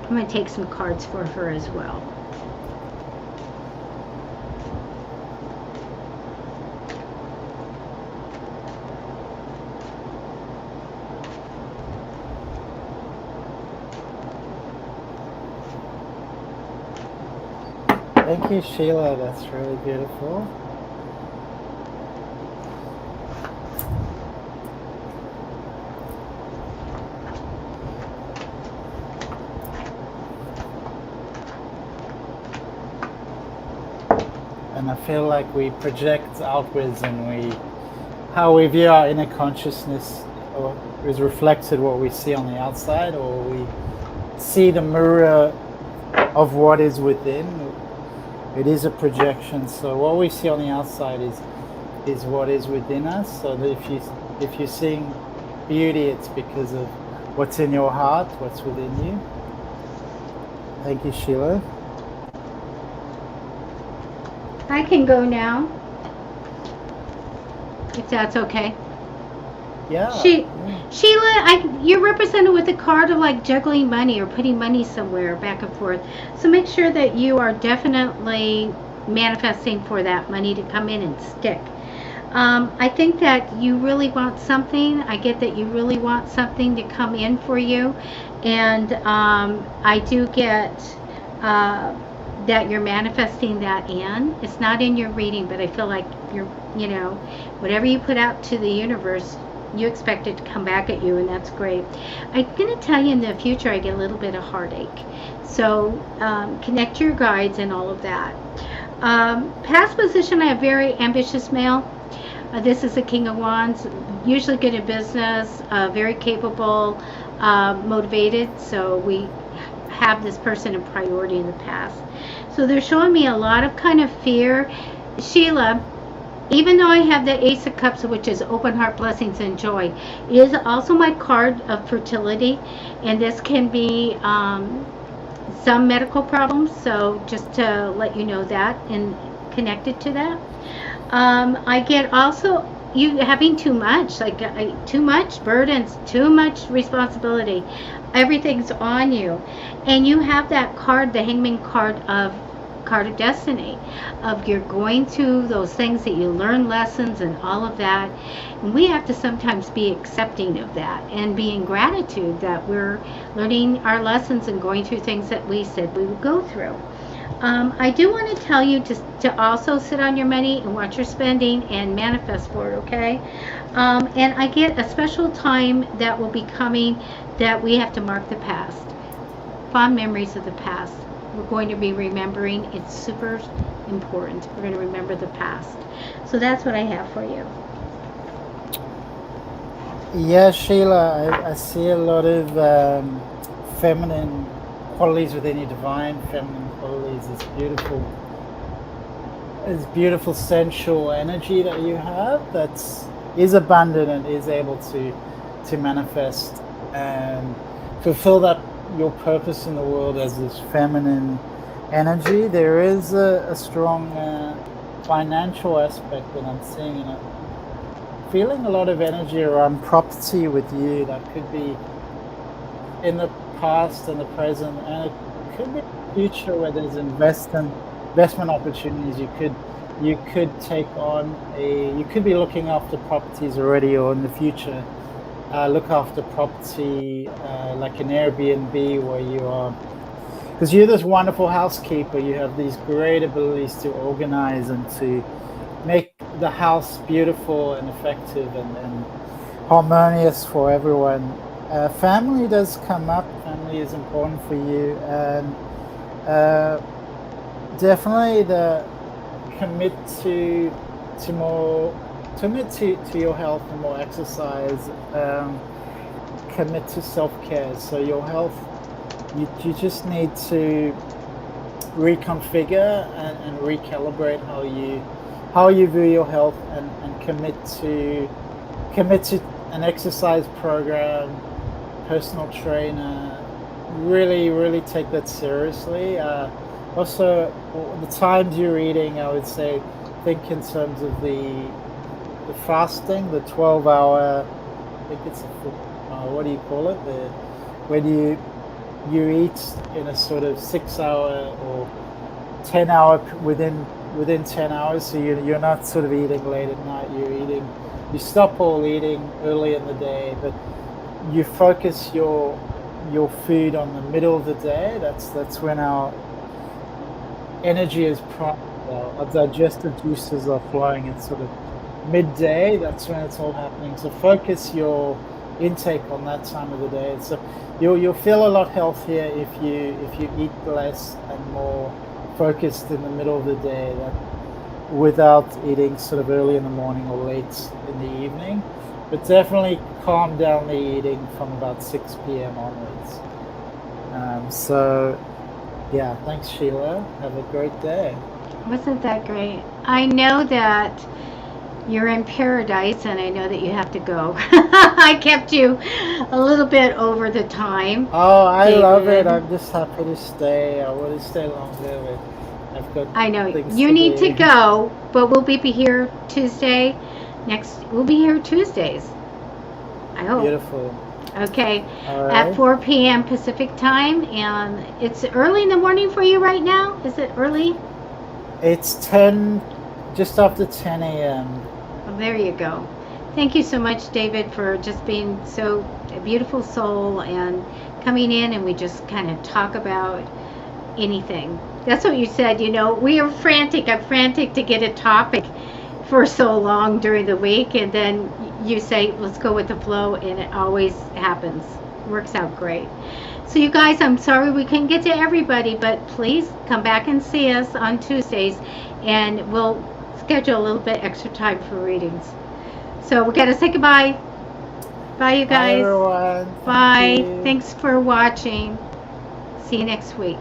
I'm going to take some cards for her as well. Thank you, Sheila. That's really beautiful. And I feel like we project outwards, and how we view our inner consciousness is reflected what we see on the outside, or we see the mirror of what is within. It is a projection. So what we see on the outside is what is within us. So that if you're seeing beauty, it's because of what's in your heart, what's within you. Thank you, Sheila. I can go now, if that's okay. Yeah. Sheila, you're represented with a card of like juggling money or putting money somewhere back and forth. So make sure that you are definitely manifesting for that money to come in and stick. I think that you really want something. I get that you really want something to come in for you. And I do get that you're manifesting that in. It's not in your reading, but I feel like whatever you put out to the universe, you expect it to come back at you, and that's great. I'm going to tell you in the future I get a little bit of heartache. So connect your guides and all of that. Past position, I have very ambitious male. This is the King of Wands, usually good in business, very capable, motivated. So we have this person in priority in the past. So they're showing me a lot of kind of fear. Sheila, even though I have the Ace of Cups, which is open heart, blessings, and joy, it is also my card of fertility, and this can be some medical problems. So just to let you know that and connected to that. I get also you having too much, like too much burdens, too much responsibility. Everything's on you, and you have that card, the Hangman card of destiny, of you're going through those things that you learn lessons and all of that, and we have to sometimes be accepting of that and be in gratitude that we're learning our lessons and going through things that we said we would go through. I do want to tell you to also sit on your money and watch your spending and manifest for it, okay? And I get a special time that will be coming that we have to mark the past. Fond memories of the past. We're going to be remembering. It's super important. We're going to remember the past. So that's what I have for you. Yeah, Sheila, I see a lot of feminine qualities within you, divine feminine qualities. This beautiful sensual energy that you have is abundant and is able to manifest and fulfill that your purpose in the world as this feminine energy. There is a strong financial aspect that I'm seeing, and I'm feeling a lot of energy around property with you. That could be in the past and the present, and it could be the future where there's investment opportunities. You could take on you could be looking after properties already, or in the future look after property like an Airbnb, where you are, because you're this wonderful housekeeper. You have these great abilities to organize and to make the house beautiful and effective and harmonious for everyone. Family does come up. Family is important for you, and definitely commit to your health and more exercise. Commit to self-care. So your health, you just need to reconfigure and recalibrate how you view your health, and commit to an exercise program, personal trainer. Really take that seriously. Also, the times you're eating, I would say, think in terms of the fasting, the 12-hour. I think it's what do you call it? When you eat in a sort of 6-hour or 10-hour within 10 hours. So you're not sort of eating late at night. You stop all eating early in the day, but you focus your food on the middle of the day. That's when our energy is prime. Our digestive juices are flowing at sort of midday. That's when it's all happening. So focus your intake on that time of the day. So you'll feel a lot healthier if you eat less and more focused in the middle of the day, without eating sort of early in the morning or late in the evening. But definitely calm down the eating from about 6 p.m. onwards. So yeah, thanks, Sheila. Have a great day. Wasn't that great? I know that you're in paradise, and I know that you have to go. I kept you a little bit over the time. Oh, I love it. I'm just happy to stay. I want to stay longer, but I've got I know things you to need do. to go, but we'll be here Tuesday. We'll be here Tuesdays. I hope. Beautiful. Okay, All at right. 4 p.m. Pacific time, and it's early in the morning for you right now. Is it early? It's just after 10 a.m. Well, there you go. Thank you so much, David, for just being a beautiful soul and coming in, and we just kind of talk about anything. That's what you said. We are frantic. I'm frantic to get a topic for so long during the week, and then you say, let's go with the flow, and it always happens. Works out great. So you guys, I'm sorry we couldn't get to everybody, but please come back and see us on Tuesdays, and we'll schedule a little bit extra time for readings. So we got to say goodbye. Bye, you Bye, guys. everyone. Bye. Thank you. Thanks for watching. See you next week.